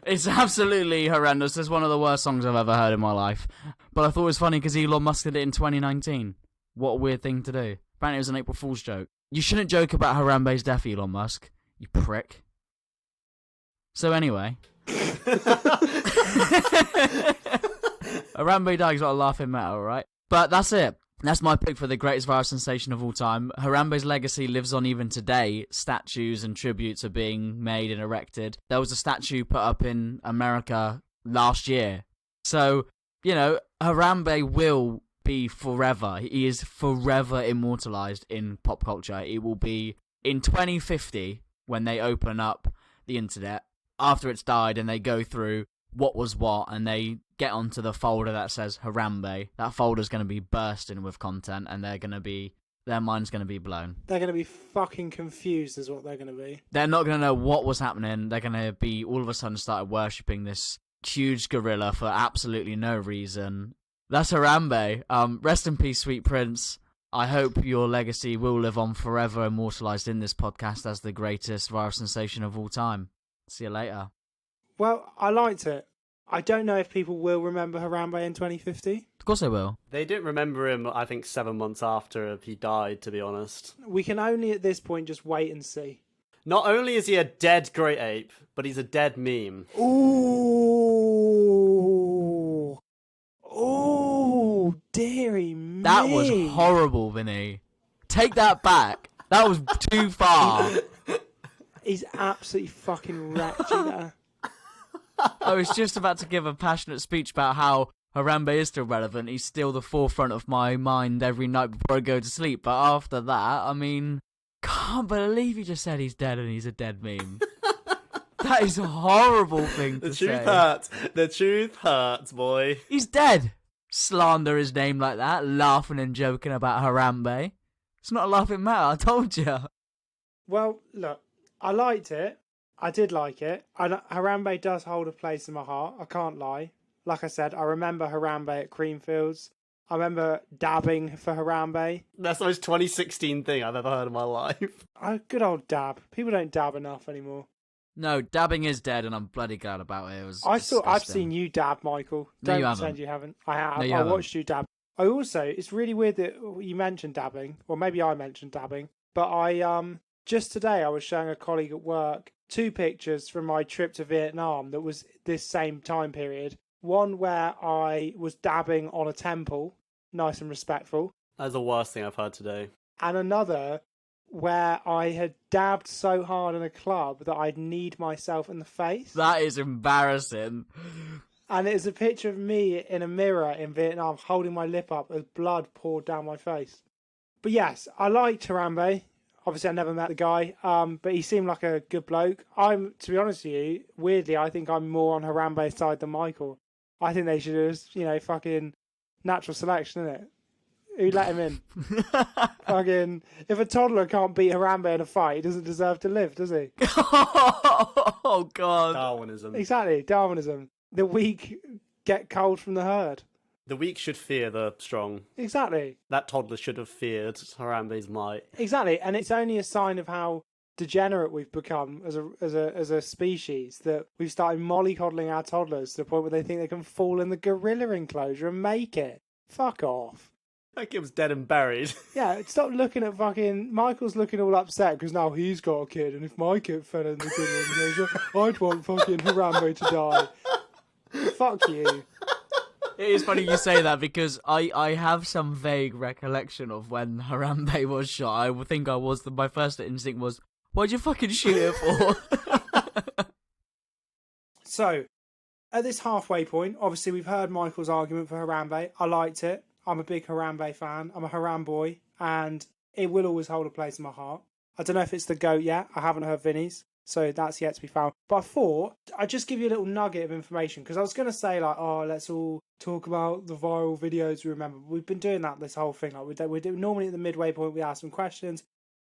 It's absolutely horrendous. It's one of the worst songs I've ever heard in my life. But I thought it was funny because Elon Musk did it in 2019. What a weird thing to do. Apparently it was an April Fool's joke. You shouldn't joke about Harambe's death, Elon Musk. You prick. So anyway. Harambe Dag's not a laughing matter, alright? But that's it. That's my pick for the greatest viral sensation of all time. Harambe's legacy lives on even today. Statues and tributes are being made and erected. There was a statue put up in America last year. So, you know, Harambe will be forever. He is forever immortalized in pop culture. It will be in 2050 when they open up the internet after it's died and they go through what was what and they get onto the folder that says Harambe. That folder's going to be bursting with content and their mind's going to be blown. They're going to be fucking confused is what they're going to be. They're not going to know what was happening. They're going to be all of a sudden started worshipping this huge gorilla for absolutely no reason. That's Harambe. Rest in peace, sweet prince. I hope your legacy will live on forever, immortalized in this podcast as the greatest viral sensation of all time. See you later. Well, I liked it. I don't know if people will remember Harambe in 2050. Of course I will. They didn't remember him, I think, 7 months after he died, to be honest. We can only at this point just wait and see. Not only is he a dead great ape, but he's a dead meme. Ooh. Ooh, dearie me. That was horrible, Vinny. Take that back. That was too far. He's absolutely fucking wrecked you there. I was just about to give a passionate speech about how Harambe is still relevant. He's still the forefront of my mind every night before I go to sleep. But after that, I mean, can't believe you just said he's dead and he's a dead meme. That is a horrible thing to say. The truth hurts. The truth hurts, boy. He's dead. Slander his name like that, laughing and joking about Harambe. It's not a laughing matter, I told you. Well, look, I liked it. I did like it. Harambe does hold a place in my heart. I can't lie. Like I said, I remember Harambe at Creamfields. I remember dabbing for Harambe. That's the most 2016 thing I've ever heard in my life. Oh, good old dab. People don't dab enough anymore. No, dabbing is dead, and I'm bloody glad about it. I've seen you dab, Michael. No, Don't you pretend haven't. you haven't. I have. No, you I haven't. watched you dab. It's really weird that you mentioned dabbing, or maybe I mentioned dabbing, but just today I was showing a colleague at work 2 pictures from my trip to Vietnam that was this same time period. One where I was dabbing on a temple, nice and respectful. That's the worst thing I've heard today. And another where I had dabbed so hard in a club that I'd kneed myself in the face. That is embarrassing. And it was a picture of me in a mirror in Vietnam holding my lip up as blood poured down my face. But yes, I liked Harambe. Obviously, I never met the guy, but he seemed like a good bloke. To be honest with you, weirdly, I think I'm more on Harambe's side than Michael. I think they should have, fucking natural selection, innit? Who let him in? Fucking, if a toddler can't beat Harambe in a fight, he doesn't deserve to live, does he? Oh, God. Darwinism. Exactly, Darwinism. The weak get cold from the herd. The weak should fear the strong. Exactly. That toddler should have feared Harambe's might. Exactly, and it's only a sign of how degenerate we've become as a species that we've started mollycoddling our toddlers to the point where they think they can fall in the gorilla enclosure and make it. Fuck off. That kid was dead and buried. Yeah, stop looking at fucking... Michael's looking all upset because now he's got a kid, and if my kid fell in the gorilla enclosure, I'd want fucking Harambe to die. Fuck you. It is funny you say that because I have some vague recollection of when Harambe was shot. I would think my first instinct was, why'd you fucking shoot it for? So, at this halfway point, obviously we've heard Michael's argument for Harambe. I liked it. I'm a big Harambe fan. I'm a Haram boy, and it will always hold a place in my heart. I don't know if it's the GOAT yet. I haven't heard Vinny's, so that's yet to be found. But I thought I'd just give you a little nugget of information, because I was going to say, let's all talk about the viral videos we remember. We've been doing that this whole thing. We do normally at the midway point, we ask some questions.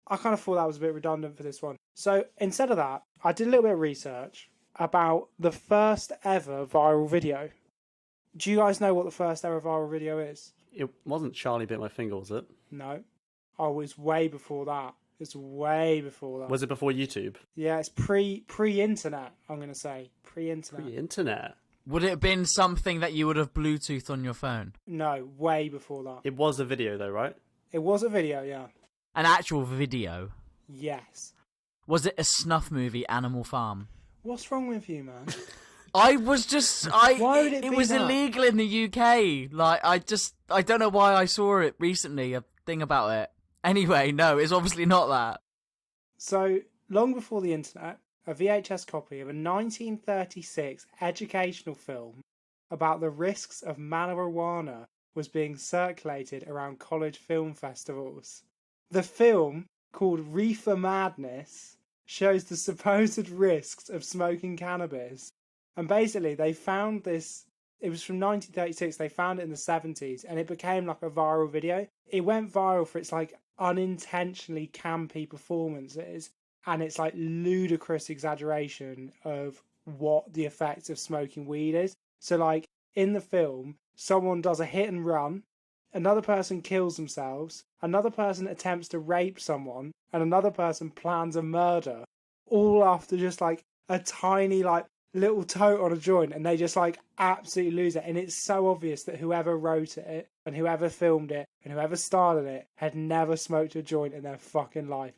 I kind of thought that was a bit redundant for this one. So instead of that, I did a little bit of research about the first ever viral video. Do you guys know what the first ever viral video is? It wasn't Charlie Bit My Finger, was it? No. Oh, it's way before that. It's way before that. Was it before YouTube? Yeah, it's pre-internet, I'm going to say. Pre-internet. Pre-internet? Would it have been something that you would have Bluetoothed on your phone? No, way before that. It was a video though, right? It was a video, yeah. An actual video? Yes. Was it a snuff movie, Animal Farm? What's wrong with you, man? I was just Why would it be was that? illegal in the UK. Like I don't know why I saw it recently, a thing about it. Anyway, no, it's obviously not that. So, long before the internet, a VHS copy of a 1936 educational film about the risks of marijuana was being circulated around college film festivals. The film, called Reefer Madness, shows the supposed risks of smoking cannabis. And basically, they found this, it was from 1936, they found it in the 70s, and it became like a viral video. It went viral for its like unintentionally campy performances and its like ludicrous exaggeration of what the effects of smoking weed is. So like in the film, someone does a hit and run, another person kills themselves, another person attempts to rape someone, and another person plans a murder, all after just like a tiny like little tote on a joint, and they just like absolutely lose it. And it's so obvious that whoever wrote it and whoever filmed it and whoever starred in it had never smoked a joint in their fucking life.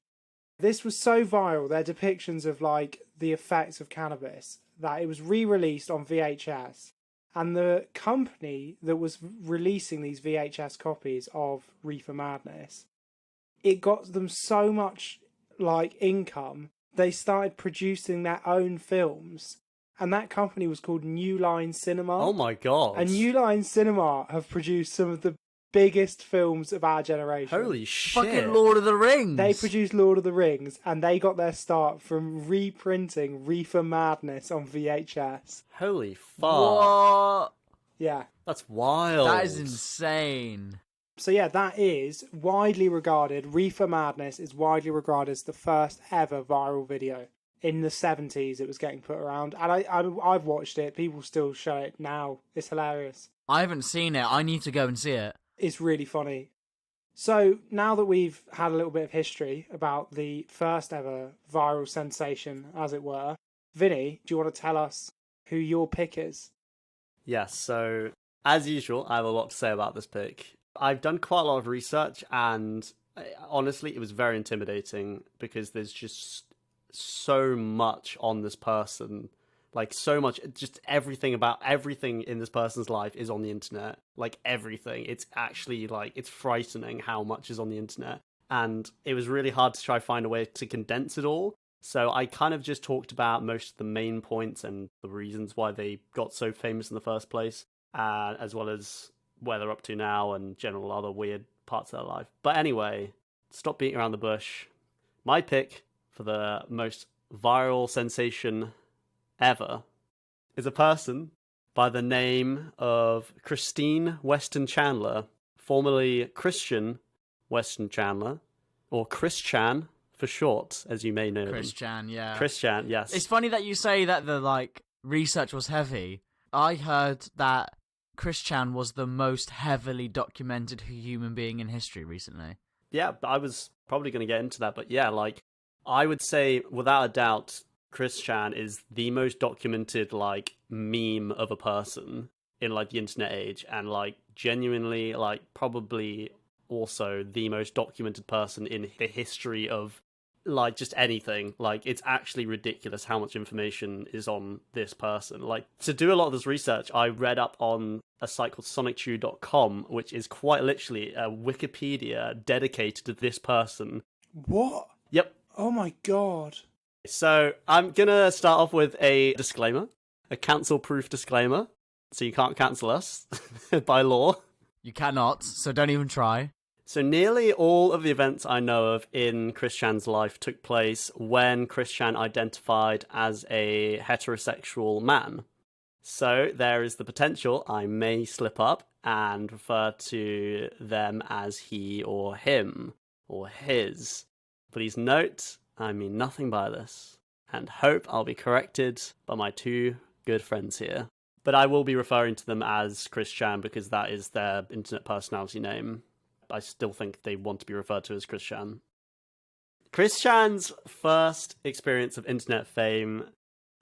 This was so viral, their depictions of like the effects of cannabis, that it was re-released on VHS. And the company that was releasing these VHS copies of Reefer Madness, it got them so much like income, they started producing their own films. And that company was called New Line Cinema. Oh my god. And New Line Cinema have produced some of the biggest films of our generation. Holy shit. Fucking Lord of the Rings. They produced Lord of the Rings, and they got their start from reprinting Reefer Madness on VHS. Holy fuck. What? Yeah. That's wild. That is insane. So yeah, that is widely regarded, Reefer Madness is widely regarded as the first ever viral video. In the 70s, it was getting put around, and I've watched it. People still show it now. It's hilarious. I haven't seen it. I need to go and see it. It's really funny. So now that we've had a little bit of history about the first ever viral sensation, as it were, Vinny, do you want to tell us who your pick is? Yes, so as usual, I have a lot to say about this pick. I've done quite a lot of research, and honestly, it was very intimidating because there's just so much on this person. Like, so much, just everything about everything in this person's life is on the internet. Like, everything. It's actually, like, it's frightening how much is on the internet. And it was really hard to try to find a way to condense it all. So I kind of just talked about most of the main points and the reasons why they got so famous in the first place, as well as where they're up to now and general other weird parts of their life. But anyway, stop beating around the bush. My pick for the most viral sensation ever is a person by the name of Christine Weston Chandler, formerly Christian Weston Chandler, or Chris Chan for short, as you may know. Chris Chan, yeah. Chris Chan, yes. It's funny that you say that the like research was heavy. I heard that Chris Chan was the most heavily documented human being in history recently. Yeah, I was probably going to get into that, but yeah, like, I would say, without a doubt, Chris Chan is the most documented, like, meme of a person in, like, the internet age, and, like, genuinely, like, probably also the most documented person in the history of, like, just anything. Like, it's actually ridiculous how much information is on this person. Like, to do a lot of this research, I read up on a site called sonicchew.com, which is quite literally a Wikipedia dedicated to this person. What? Yep. Oh my god. So I'm going to start off with a disclaimer, a cancel-proof disclaimer. So you can't cancel us by law. You cannot, so don't even try. So nearly all of the events I know of in Chris Chan's life took place when Chris Chan identified as a heterosexual man. So there is the potential I may slip up and refer to them as he or him or his. Please note, I mean nothing by this, and hope I'll be corrected by my two good friends here. But I will be referring to them as Chris Chan because that is their internet personality name. I still think they want to be referred to as Chris Chan. Chris Chan's first experience of internet fame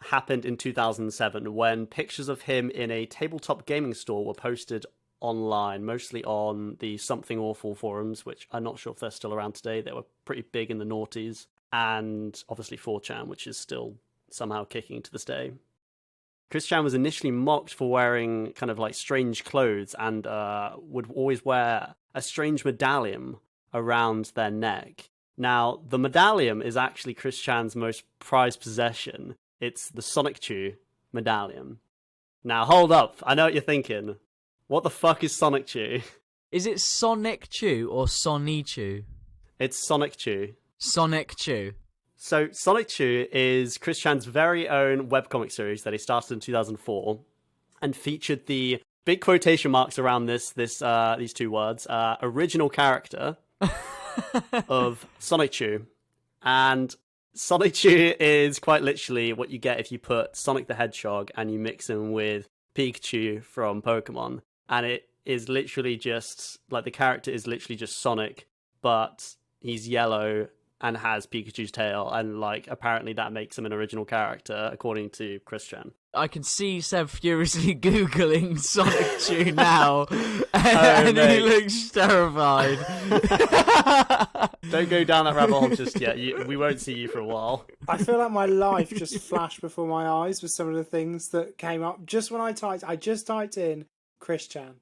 happened in 2007 when pictures of him in a tabletop gaming store were posted online, mostly on the Something Awful forums, which I'm not sure if they're still around today. They were pretty big in the noughties, and obviously 4chan, which is still somehow kicking to this day. Chris Chan was initially mocked for wearing kind of like strange clothes and would always wear a strange medallion around their neck. Now, the medallion is actually Chris Chan's most prized possession. It's the Sonic Chew medallion. Now, hold up. I know what you're thinking. What the fuck is Sonic Chew? Is it Sonic Chew or Sonny Chew? It's Sonic Chew. Sonic Chew. So, Sonic Chew is Chris Chan's very own webcomic series that he started in 2004 and featured the big quotation marks around these two words, original character of Sonic Chew. And Sonic Chew is quite literally what you get if you put Sonic the Hedgehog and you mix him with Pikachu from Pokemon. And it is literally just, like, the character is literally just Sonic, but he's yellow and has Pikachu's tail, and like apparently that makes him an original character according to Chris Chan. I can see Seb furiously googling Sonic Chew now, and he looks terrified. Don't go down that rabbit hole just yet. We won't see you for a while. I feel like my life just flashed before my eyes with some of the things that came up just when I just typed in Chris Chan,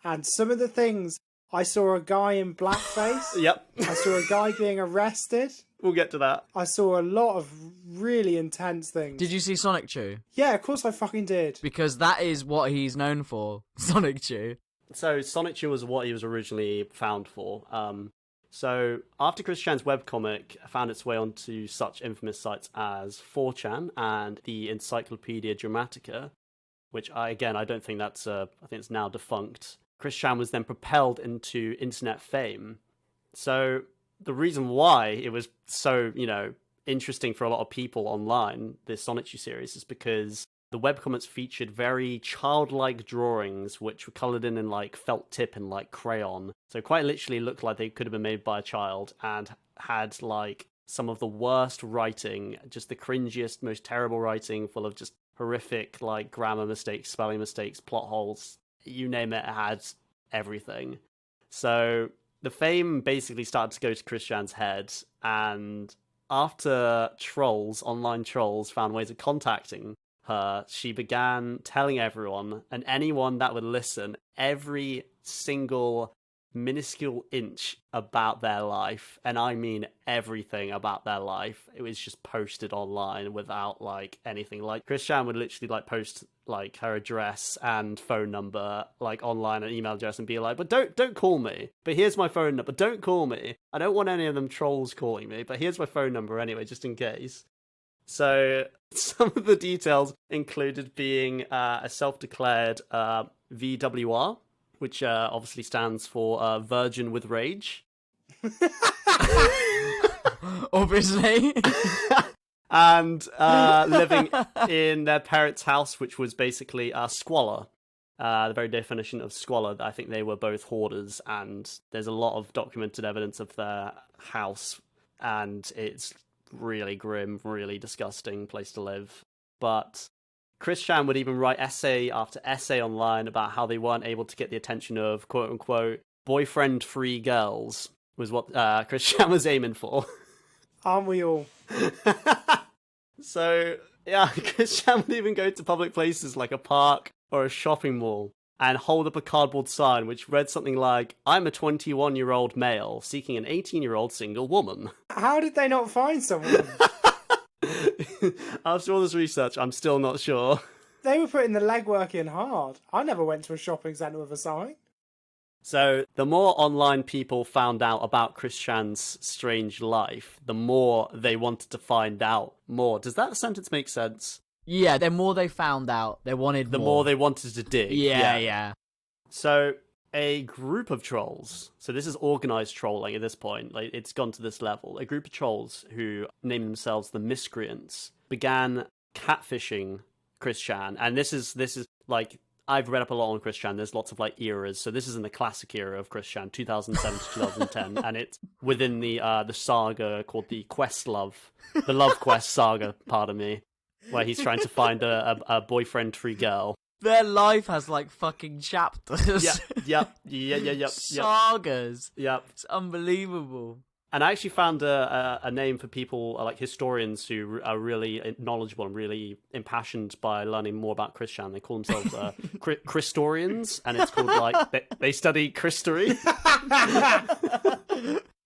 and some of the things. I saw a guy in blackface. Yep. I saw a guy being arrested. We'll get to that. I saw a lot of really intense things. Did you see Sonic Chew? Yeah, of course I fucking did. Because that is what he's known for, Sonic Chew. So Sonic Chew was what he was originally found for. So after Chris Chan's webcomic found its way onto such infamous sites as 4chan and the Encyclopedia Dramatica, which I don't think I think it's now defunct. Chris Chan was then propelled into internet fame. So the reason why it was so, interesting for a lot of people online, this Sonic Chew series, is because the webcomics featured very childlike drawings which were coloured in like felt tip and like crayon. So quite literally looked like they could have been made by a child and had like some of the worst writing, just the cringiest, most terrible writing, full of just horrific like grammar mistakes, spelling mistakes, plot holes. You name it, it had everything. So the fame basically started to go to Chris Chan's head, and after online trolls, found ways of contacting her, she began telling everyone, and anyone that would listen, every single minuscule inch about their life, and I mean everything about their life. It was just posted online without like anything. Like Chris Chan would literally like post like her address and phone number like online, an email address, and be like, but don't call me, but here's my phone number, don't call me, I don't want any of them trolls calling me, but here's my phone number anyway, just in case. So some of the details included being a self-declared VWR, which obviously stands for Virgin with Rage. Obviously. And living in their parents' house, which was basically squalor. The very definition of squalor. I think they were both hoarders, and there's a lot of documented evidence of their house, and it's really grim, really disgusting place to live. But Chris Chan would even write essay after essay online about how they weren't able to get the attention of quote-unquote boyfriend-free girls, was what Chris Chan was aiming for. Aren't we all? So, yeah, Chris Chan would even go to public places like a park or a shopping mall and hold up a cardboard sign which read something like, I'm a 21-year-old male seeking an 18-year-old single woman. How did they not find someone? After all this research, I'm still not sure. They were putting the legwork in hard. I never went to a shopping centre with a sign. So the more online people found out about Chris Chan's strange life, the more they wanted to find out more. Does that sentence make sense? Yeah, the more they found out, they wanted the more. The more they wanted to dig. Yeah. So a group of trolls, so this is organized trolling at this point, like it's gone to this level, a group of trolls who named themselves the Miscreants began catfishing Chris Chan. And this is like, I've read up a lot on Chris Chan. There's lots of like eras. So this is in the classic era of Chris Chan, 2007 to 2010, and it's within the saga called the the Love Quest saga, pardon me, where he's trying to find a boyfriend-free girl. Their life has like fucking chapters. Yep. Sagas. Yep. It's unbelievable. And I actually found a name for people like historians who are really knowledgeable and really impassioned by learning more about Christian. They call themselves Christorians, and it's called like they study Christory.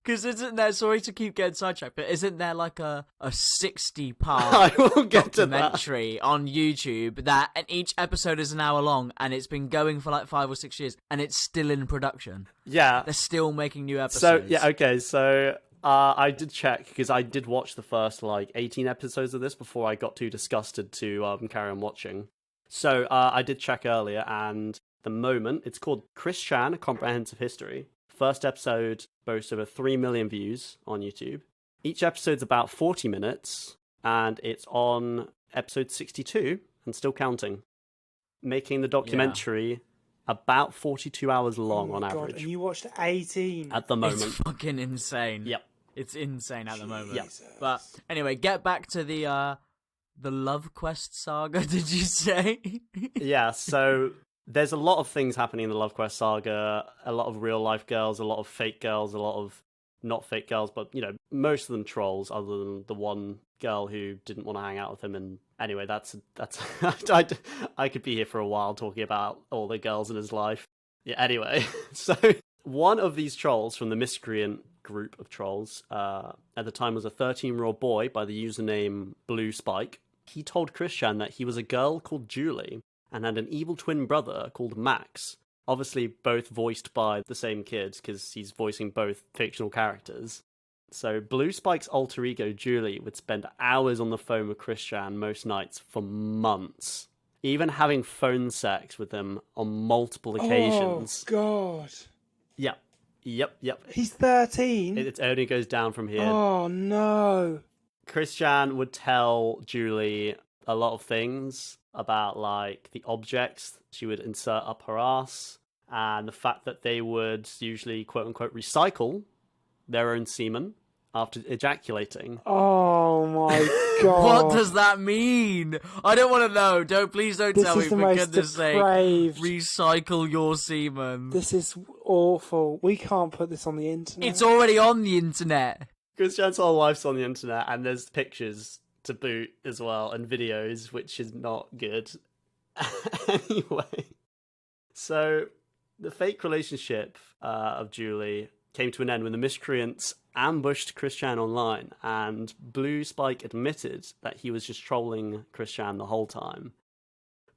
Because isn't there, sorry to keep getting sidetracked, but isn't there like a 60-part I will get to that. documentary on YouTube and each episode is an hour long, and it's been going for like 5 or 6 years, and it's still in production? Yeah. They're still making new episodes. So, yeah, okay, so I did check, because I did watch the first, 18 episodes of this before I got too disgusted to carry on watching. So, I did check earlier, and the moment, it's called Christian, A Comprehensive History. First episode boasts over 3 million views on YouTube. Each episode's about 40 minutes, and it's on episode 62, and still counting, making the documentary about 42 hours long on average. God, and you watched 18 at the moment. It's fucking insane. Yep. It's insane at the moment. Yep. But anyway, get back to the Love Quest saga, did you say? Yeah, so there's a lot of things happening in the Love Quest saga. A lot of real life girls, a lot of fake girls, a lot of not fake girls, but most of them trolls, other than the one girl who didn't want to hang out with him. And anyway, that's I could be here for a while talking about all the girls in his life. Yeah, anyway, so one of these trolls from the miscreant group of trolls at the time was a 13-year-old boy by the username Blue Spike. He told Christian that he was a girl called Julie and had an evil twin brother called Max. Obviously, both voiced by the same kid, because he's voicing both fictional characters. So, Blue Spike's alter ego, Julie, would spend hours on the phone with Christian most nights for months, even having phone sex with him on multiple occasions. Oh, God. Yep. He's 13? It only goes down from here. Oh, no. Christian would tell Julie a lot of things about, the objects she would insert up her ass, and the fact that they would usually, quote-unquote, recycle their own semen after ejaculating. Oh, my God. What does that mean? I don't want to know. Please don't tell me, for goodness sake. Recycle your semen. This is awful. We can't put this on the internet. It's already on the internet. Christian's whole life's on the internet, and there's pictures to boot as well, and videos, which is not good. Anyway, so the fake relationship of Julie came to an end when the miscreants ambushed Christian online, and Blue Spike admitted that he was just trolling Christian the whole time.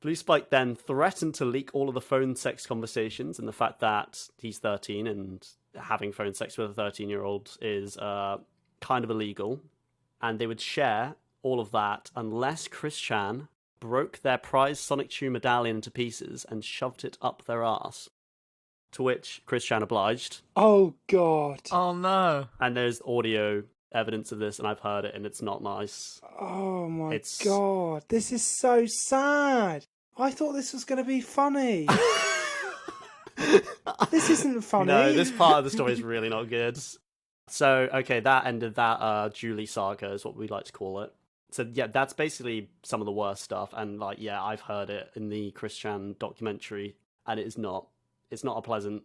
Blue Spike then threatened to leak all of the phone sex conversations, and the fact that he's 13 and having phone sex with a 13-year-old is kind of illegal, and they would share all of that unless Christian broke their prized Sonic 2 medallion into pieces and shoved it up their arse. To which Christian obliged. Oh, God. Oh, no. And there's audio evidence of this, and I've heard it, and it's not nice. Oh, my God. This is so sad. I thought this was going to be funny. This isn't funny. No, this part of the story is really not good. So, okay, that ended that Julie saga, is what we like to call it. So, yeah, that's basically some of the worst stuff. And, I've heard it in the Christian documentary, and it's not a pleasant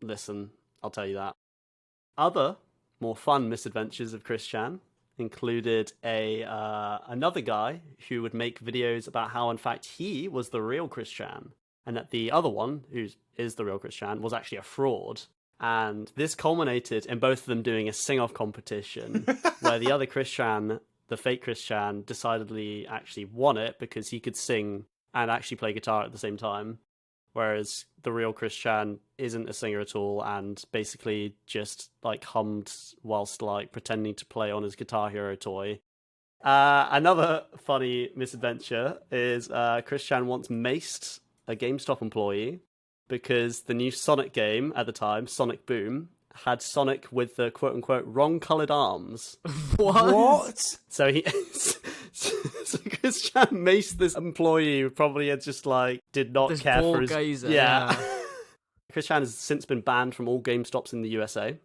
listen, I'll tell you that. Other, more fun misadventures of Christian included another guy who would make videos about how, in fact, he was the real Christian, and that the other one, who is the real Christian, was actually a fraud. And this culminated in both of them doing a sing-off competition where the other Christian, the fake Christian, decidedly actually won it because he could sing and actually play guitar at the same time, whereas the real Christian isn't a singer at all and basically just hummed whilst pretending to play on his Guitar Hero toy. Another funny misadventure is Christian once maced a GameStop employee because the new Sonic game at the time, Sonic Boom, had Sonic with the quote-unquote wrong-coloured arms. What? So Christian maced this employee who probably had just did not this care for his... Gazer, yeah. Christian has since been banned from all GameStops in the USA.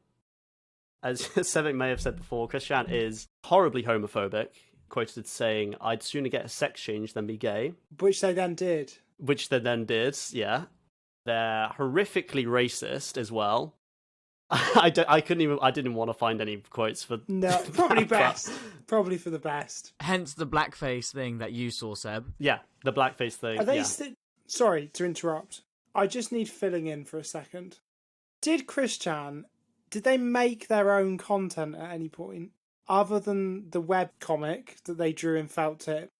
As Sevik may have said before, Christian is horribly homophobic, quoted as saying, "I'd sooner get a sex change than be gay." Which they then did. Which they then did, yeah. They're horrifically racist as well. I didn't want to find any quotes for No, probably best. Probably for the best. Hence the blackface thing that you saw, Seb. Yeah, the blackface thing. Are they yeah. Sorry to interrupt. I just need filling in for a second. Did they make their own content at any point other than the web comic that they drew in felt tip?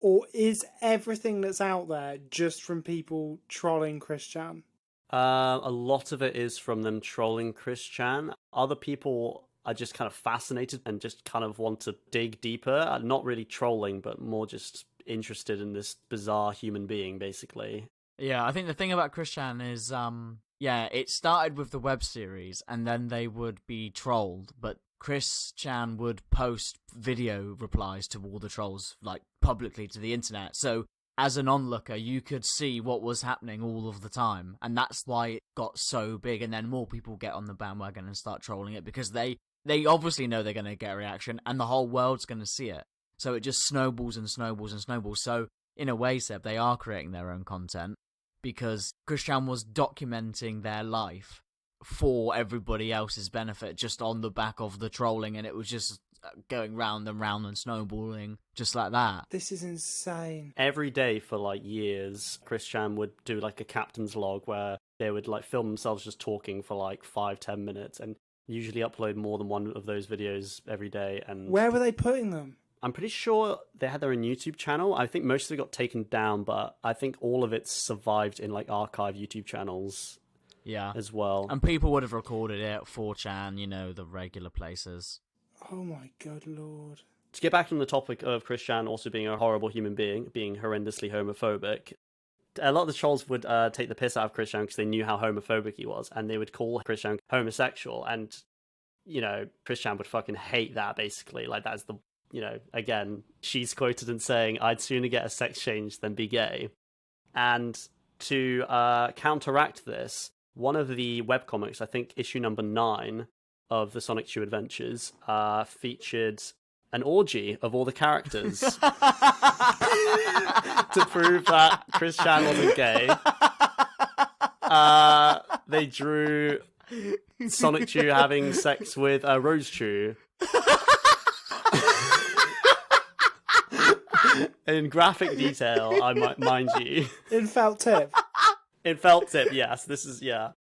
Or is everything that's out there just from people trolling Chris Chan? A lot of it is from them trolling Chris Chan. Other people are just kind of fascinated and just kind of want to dig deeper. Not really trolling, but more just interested in this bizarre human being, basically. Yeah, I think the thing about Chris Chan is, it started with the web series, and then they would be trolled, but Chris Chan would post video replies to all the trolls, like, publicly to the internet. So, as an onlooker, you could see what was happening all of the time, and that's why it got so big, and then more people get on the bandwagon and start trolling it, because they obviously know they're going to get a reaction, and the whole world's going to see it. So it just snowballs and snowballs and snowballs. So, in a way, Seb, they are creating their own content, because Chris Chan was documenting their life for everybody else's benefit, just on the back of the trolling, and it was just going round and round and snowballing just like that. This is insane. Every day for like years, Chris Chan would do like a captain's log where they would like film themselves just talking for like 5-10 minutes and usually upload more than one of those videos every day. And where were they putting them? I'm pretty sure they had their own YouTube channel. I think most of it got taken down, but I think all of it survived in like archive YouTube channels. Yeah. As well. And people would have recorded it, 4chan, the regular places. Oh my good lord. To get back on the topic of Chris Chan also being a horrible human being, being horrendously homophobic, a lot of the trolls would take the piss out of Chris Chan because they knew how homophobic he was, and they would call Chris Chan homosexual, and, Chris Chan would fucking hate that, basically. Like, that's the, again, she's quoted in saying, "I'd sooner get a sex change than be gay." And to counteract this, one of the webcomics, I think issue number 9 of the Sonic 2 Adventures, featured an orgy of all the characters to prove that Chris Chan wasn't gay. They drew Sonic 2 having sex with Rose Chew. In graphic detail, mind you. In felt tip. In felt tip, yes. This is, yeah.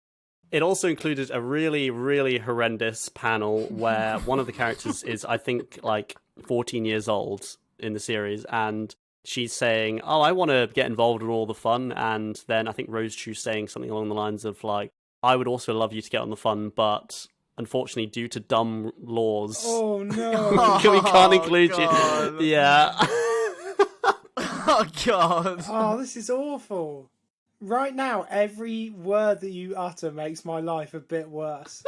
It also included a really, really horrendous panel where one of the characters is, I think, like 14 years old in the series, and she's saying, "Oh, I want to get involved in all the fun," and then I think Rose Chew saying something along the lines of, like, "I would also love you to get on the fun, but unfortunately, due to dumb laws, oh no, we can't include you." Yeah. Oh god. Oh, this is awful. Right now, every word that you utter makes my life a bit worse.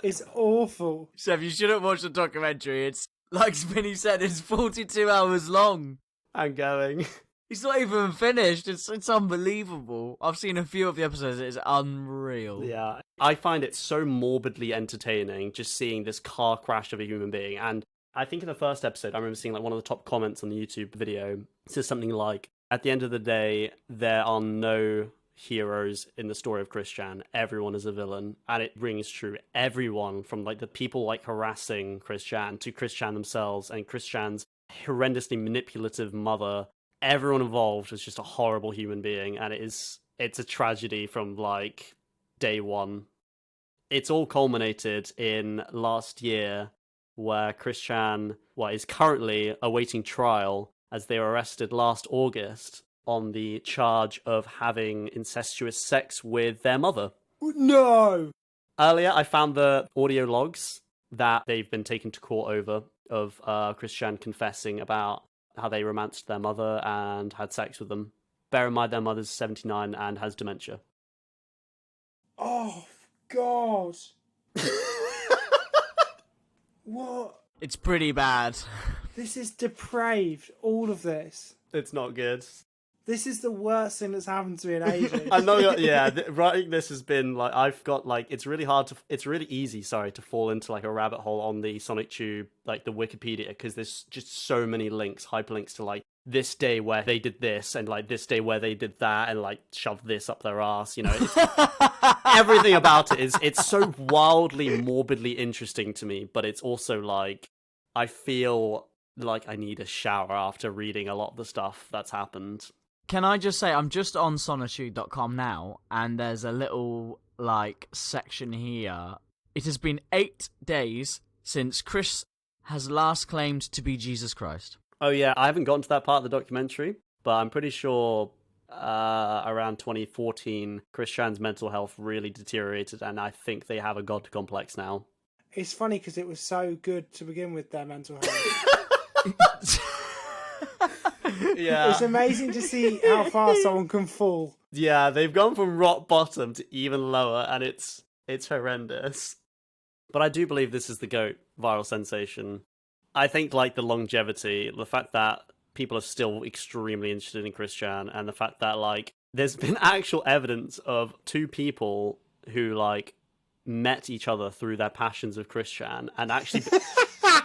It's awful. Seb, you shouldn't watch the documentary. It's, like Spinny said, it's 42 hours long. I'm going. It's not even finished. It's unbelievable. I've seen a few of the episodes. It's unreal. Yeah. I find it so morbidly entertaining just seeing this car crash of a human being. And I think in the first episode, I remember seeing like one of the top comments on the YouTube video. It says something like, "At the end of the day, there are no heroes in the story of Chris Chan. Everyone is a villain." And it rings true. Everyone, from like the people like harassing Chris Chan to Chris Chan themselves and Chris Chan's horrendously manipulative mother, everyone involved was just a horrible human being, and it's a tragedy from like day one. It's all culminated in last year, where Chris Chan is currently awaiting trial as they were arrested last August on the charge of having incestuous sex with their mother. No! Earlier, I found the audio logs that they've been taken to court over of Chris Chan confessing about how they romanced their mother and had sex with them. Bear in mind their mother's 79 and has dementia. Oh, God. What? It's pretty bad. This is depraved, all of this. It's not good. This is the worst thing that's happened to me in ages. I'm not. Yeah, writing this has been like I've got like it's really easy. Sorry, to fall into like a rabbit hole on the Sonic Tube, like the Wikipedia, because there's just so many links, hyperlinks to like this day where they did this, and like this day where they did that, and like shoved this up their ass. You know, everything about it it's so wildly morbidly interesting to me, but it's also like I feel like I need a shower after reading a lot of the stuff that's happened. Can I just say, I'm just on sonitude.com now, and there's a little like section here. It has been 8 days since Chris has last claimed to be Jesus Christ. Oh yeah, I haven't gotten to that part of the documentary, but I'm pretty sure around 2014, Chris Chan's mental health really deteriorated, and I think they have a god complex now. It's funny because it was so good to begin with, their mental health. Yeah, it's amazing to see how far someone can fall. Yeah, they've gone from rock bottom to even lower, and it's horrendous. But I do believe this is the GOAT viral sensation. I think like the longevity, the fact that people are still extremely interested in Chris Chan, and the fact that like there's been actual evidence of two people who like met each other through their passions of Chris Chan, and actually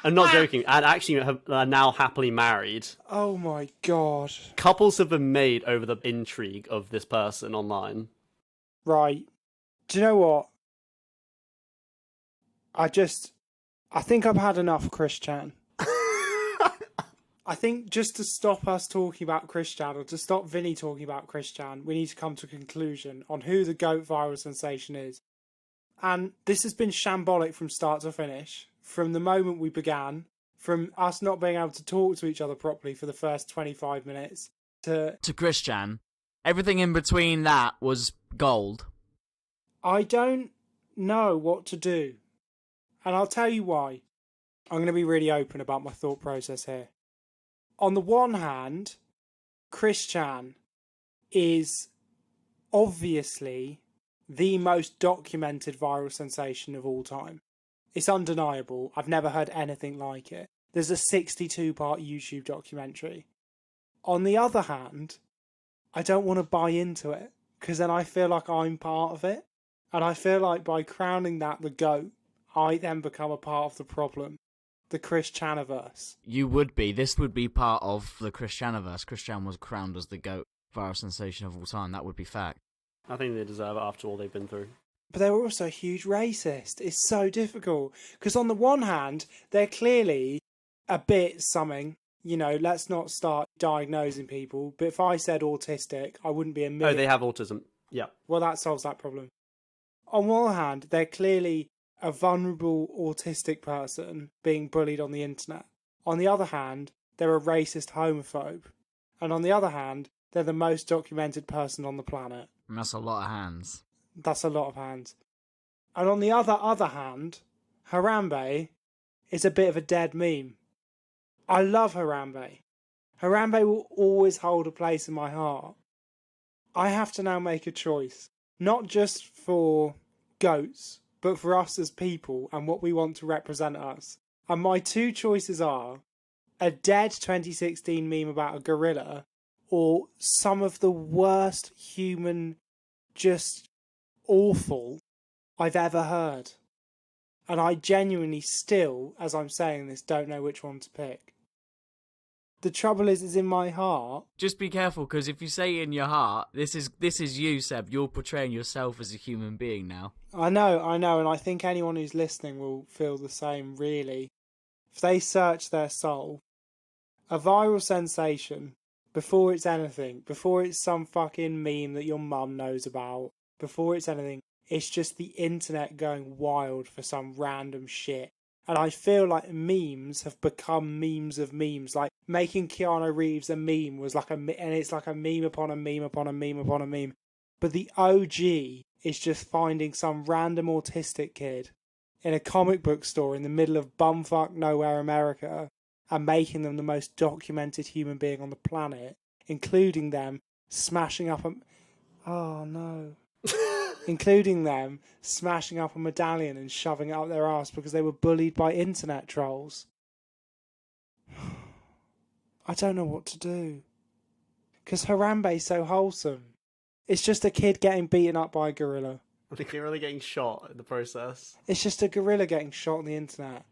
I'm not joking, and actually are now happily married. Oh my god. Couples have been made over the intrigue of this person online. Right. Do you know what? I think I've had enough Chris Chan. I think just to stop us talking about Chris Chan, or to stop Vinny talking about Chris Chan, we need to come to a conclusion on who the GOAT viral sensation is. And this has been shambolic from start to finish. From the moment we began, from us not being able to talk to each other properly for the first 25 minutes, to Chris Chan. Everything in between that was gold. I don't know what to do. And I'll tell you why. I'm going to be really open about my thought process here. On the one hand, Chris Chan is obviously the most documented viral sensation of all time. It's undeniable. I've never heard anything like it. There's a 62-part YouTube documentary. On the other hand, I don't want to buy into it, because then I feel like I'm part of it. And I feel like by crowning that the GOAT, I then become a part of the problem. The Chris Chaniverse. You would be. This would be part of the Chris Chaniverse. Chris Chan was crowned as the GOAT viral sensation of all time. That would be fact. I think they deserve it after all they've been through. But they were also a huge racist. It's so difficult. Because on the one hand, they're clearly a bit something. You know, let's not start diagnosing people. But if I said autistic, I wouldn't be a million. Oh, they have autism. Yeah. Well, that solves that problem. On one hand, they're clearly a vulnerable autistic person being bullied on the internet. On the other hand, they're a racist homophobe. And on the other hand, they're the most documented person on the planet. And that's a lot of hands. That's a lot of hands. And on the other hand, Harambe is a bit of a dead meme. I love Harambe. Harambe will always hold a place in my heart. I have to now make a choice. Not just for goats, but for us as people and what we want to represent us. And my two choices are a dead 2016 meme about a gorilla, or some of the worst human, just awful I've ever heard. And I genuinely still, as I'm saying this, don't know which one to pick. The trouble is in my heart. Just be careful, because if you say in your heart, this is you, Seb. You're portraying yourself as a human being now. I know, and I think anyone who's listening will feel the same, really. If they search their soul, a viral sensation, before it's anything, before it's some fucking meme that your mum knows about, before it's anything, it's just the internet going wild for some random shit. And I feel like memes have become memes of memes. Like, making Keanu Reeves a meme was like and it's like a meme upon a meme upon a meme upon a meme. But the OG is just finding some random autistic kid in a comic book store in the middle of bumfuck nowhere America and making them the most documented human being on the planet, including them smashing up including them smashing up a medallion and shoving it up their arse because they were bullied by internet trolls. I don't know what to do. Because Harambe's so wholesome. It's just a kid getting beaten up by a gorilla. I think you're really getting shot in the process. It's just a gorilla getting shot on the internet.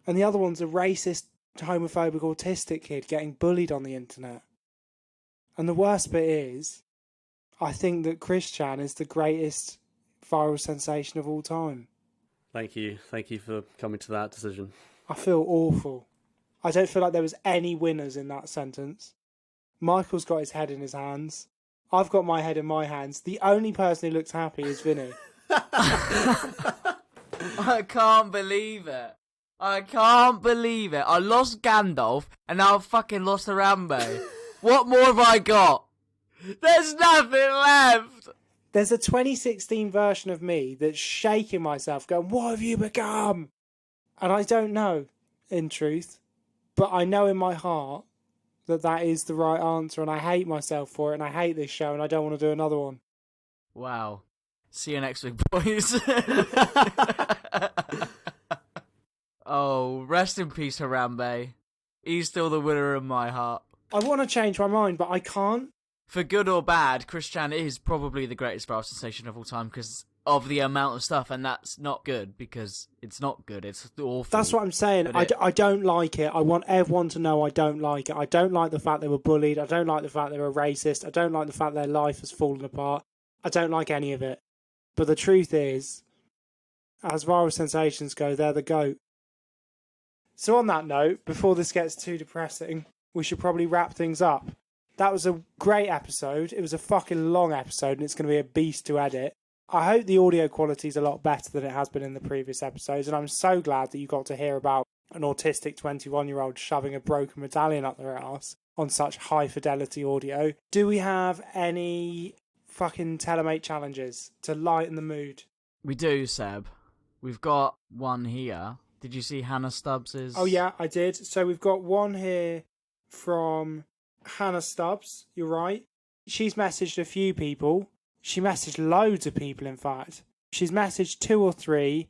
And the other one's a racist homophobic autistic kid getting bullied on the internet. And the worst bit is, I think that Christian is the greatest viral sensation of all time. Thank you for coming to that decision. I feel awful. I don't feel like there was any winners in that sentence. Michael's got his head in his hands. I've got my head in my hands. The only person who looks happy is Vinny. I can't believe it. I can't believe it. I lost Gandalf, and now I've fucking lost Harambe. What more have I got? There's nothing left. There's a 2016 version of me that's shaking myself, going, what have you become? And I don't know, in truth. But I know in my heart that is the right answer, and I hate myself for it, and I hate this show, and I don't want to do another one. Wow. See you next week, boys. Oh, rest in peace, Harambe. He's still the winner in my heart. I want to change my mind, but I can't. For good or bad, Christian is probably the greatest viral sensation of all time because of the amount of stuff, and that's not good because it's not good. It's awful. That's what I'm saying. I don't like it. I want everyone to know I don't like it. I don't like the fact they were bullied. I don't like the fact they were racist. I don't like the fact their life has fallen apart. I don't like any of it. But the truth is, as viral sensations go, they're the GOAT. So on that note, before this gets too depressing, we should probably wrap things up. That was a great episode. It was a fucking long episode, and it's going to be a beast to edit. I hope the audio quality is a lot better than it has been in the previous episodes, and I'm so glad that you got to hear about an autistic 21-year-old shoving a broken medallion up their ass on such high-fidelity audio. Do we have any fucking Telemate challenges to lighten the mood? We do, Seb. We've got one here. Did you see Hannah Stubbs's? Oh, yeah, I did. So we've got one here from Hannah Stubbs. You're right. She's messaged a few people. She messaged loads of people, in fact. She's messaged 2 or 3.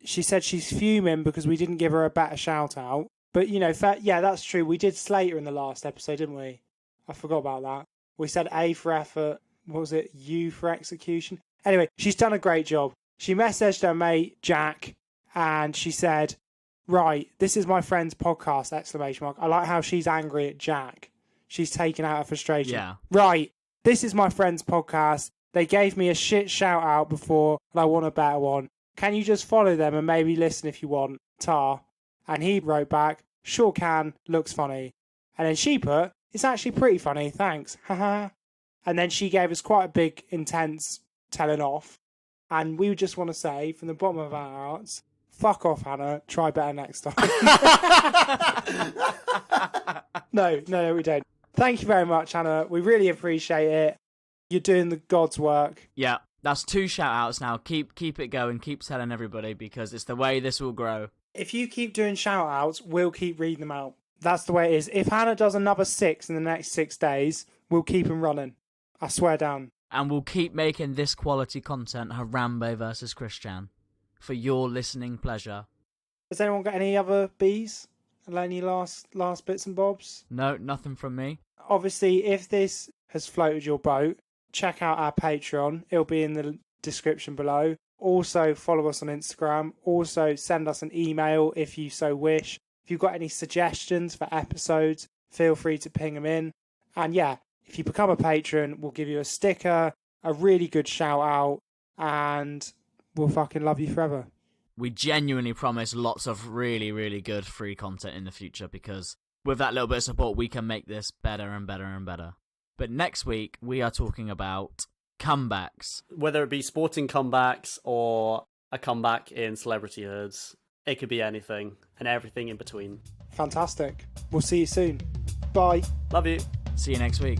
She said she's fuming because we didn't give her a better shout-out. But, you know, yeah, that's true. We did Slater in the last episode, didn't we? I forgot about that. We said A for effort. What was it? U for execution. Anyway, she's done a great job. She messaged her mate, Jack, and she said, right, this is my friend's podcast, ! I like how she's angry at Jack. She's taken out her frustration. Yeah. Right, this is my friend's podcast. They gave me a shit shout out before, and I want a better one. Can you just follow them and maybe listen if you want? Tar. And he wrote back, sure can, looks funny. And then she put, it's actually pretty funny, thanks. Haha. And then she gave us quite a big, intense telling off. And we just want to say, from the bottom of our hearts, fuck off, Hannah. Try better next time. No, we don't. Thank you very much, Hannah. We really appreciate it. You're doing the God's work. Yeah, that's 2 shout-outs now. Keep it going. Keep telling everybody because it's the way this will grow. If you keep doing shout-outs, we'll keep reading them out. That's the way it is. If Hannah does another 6 in the next 6 days, we'll keep them running. I swear down. And we'll keep making this quality content, Harambe versus Christian, for your listening pleasure. Has anyone got any other Bs? Any last bits and bobs? No, nothing from me. Obviously, if this has floated your boat, check out our Patreon. It'll be in the description below. Also, follow us on Instagram. Also, send us an email if you so wish. If you've got any suggestions for episodes, feel free to ping them in. And yeah, if you become a patron, we'll give you a sticker, a really good shout out, and we'll fucking love you forever. We genuinely promise lots of really, really good free content in the future because with that little bit of support, we can make this better and better and better. But next week, we are talking about comebacks. Whether it be sporting comebacks or a comeback in celebrity hoods, it could be anything and everything in between. Fantastic. We'll see you soon. Bye. Love you. See you next week.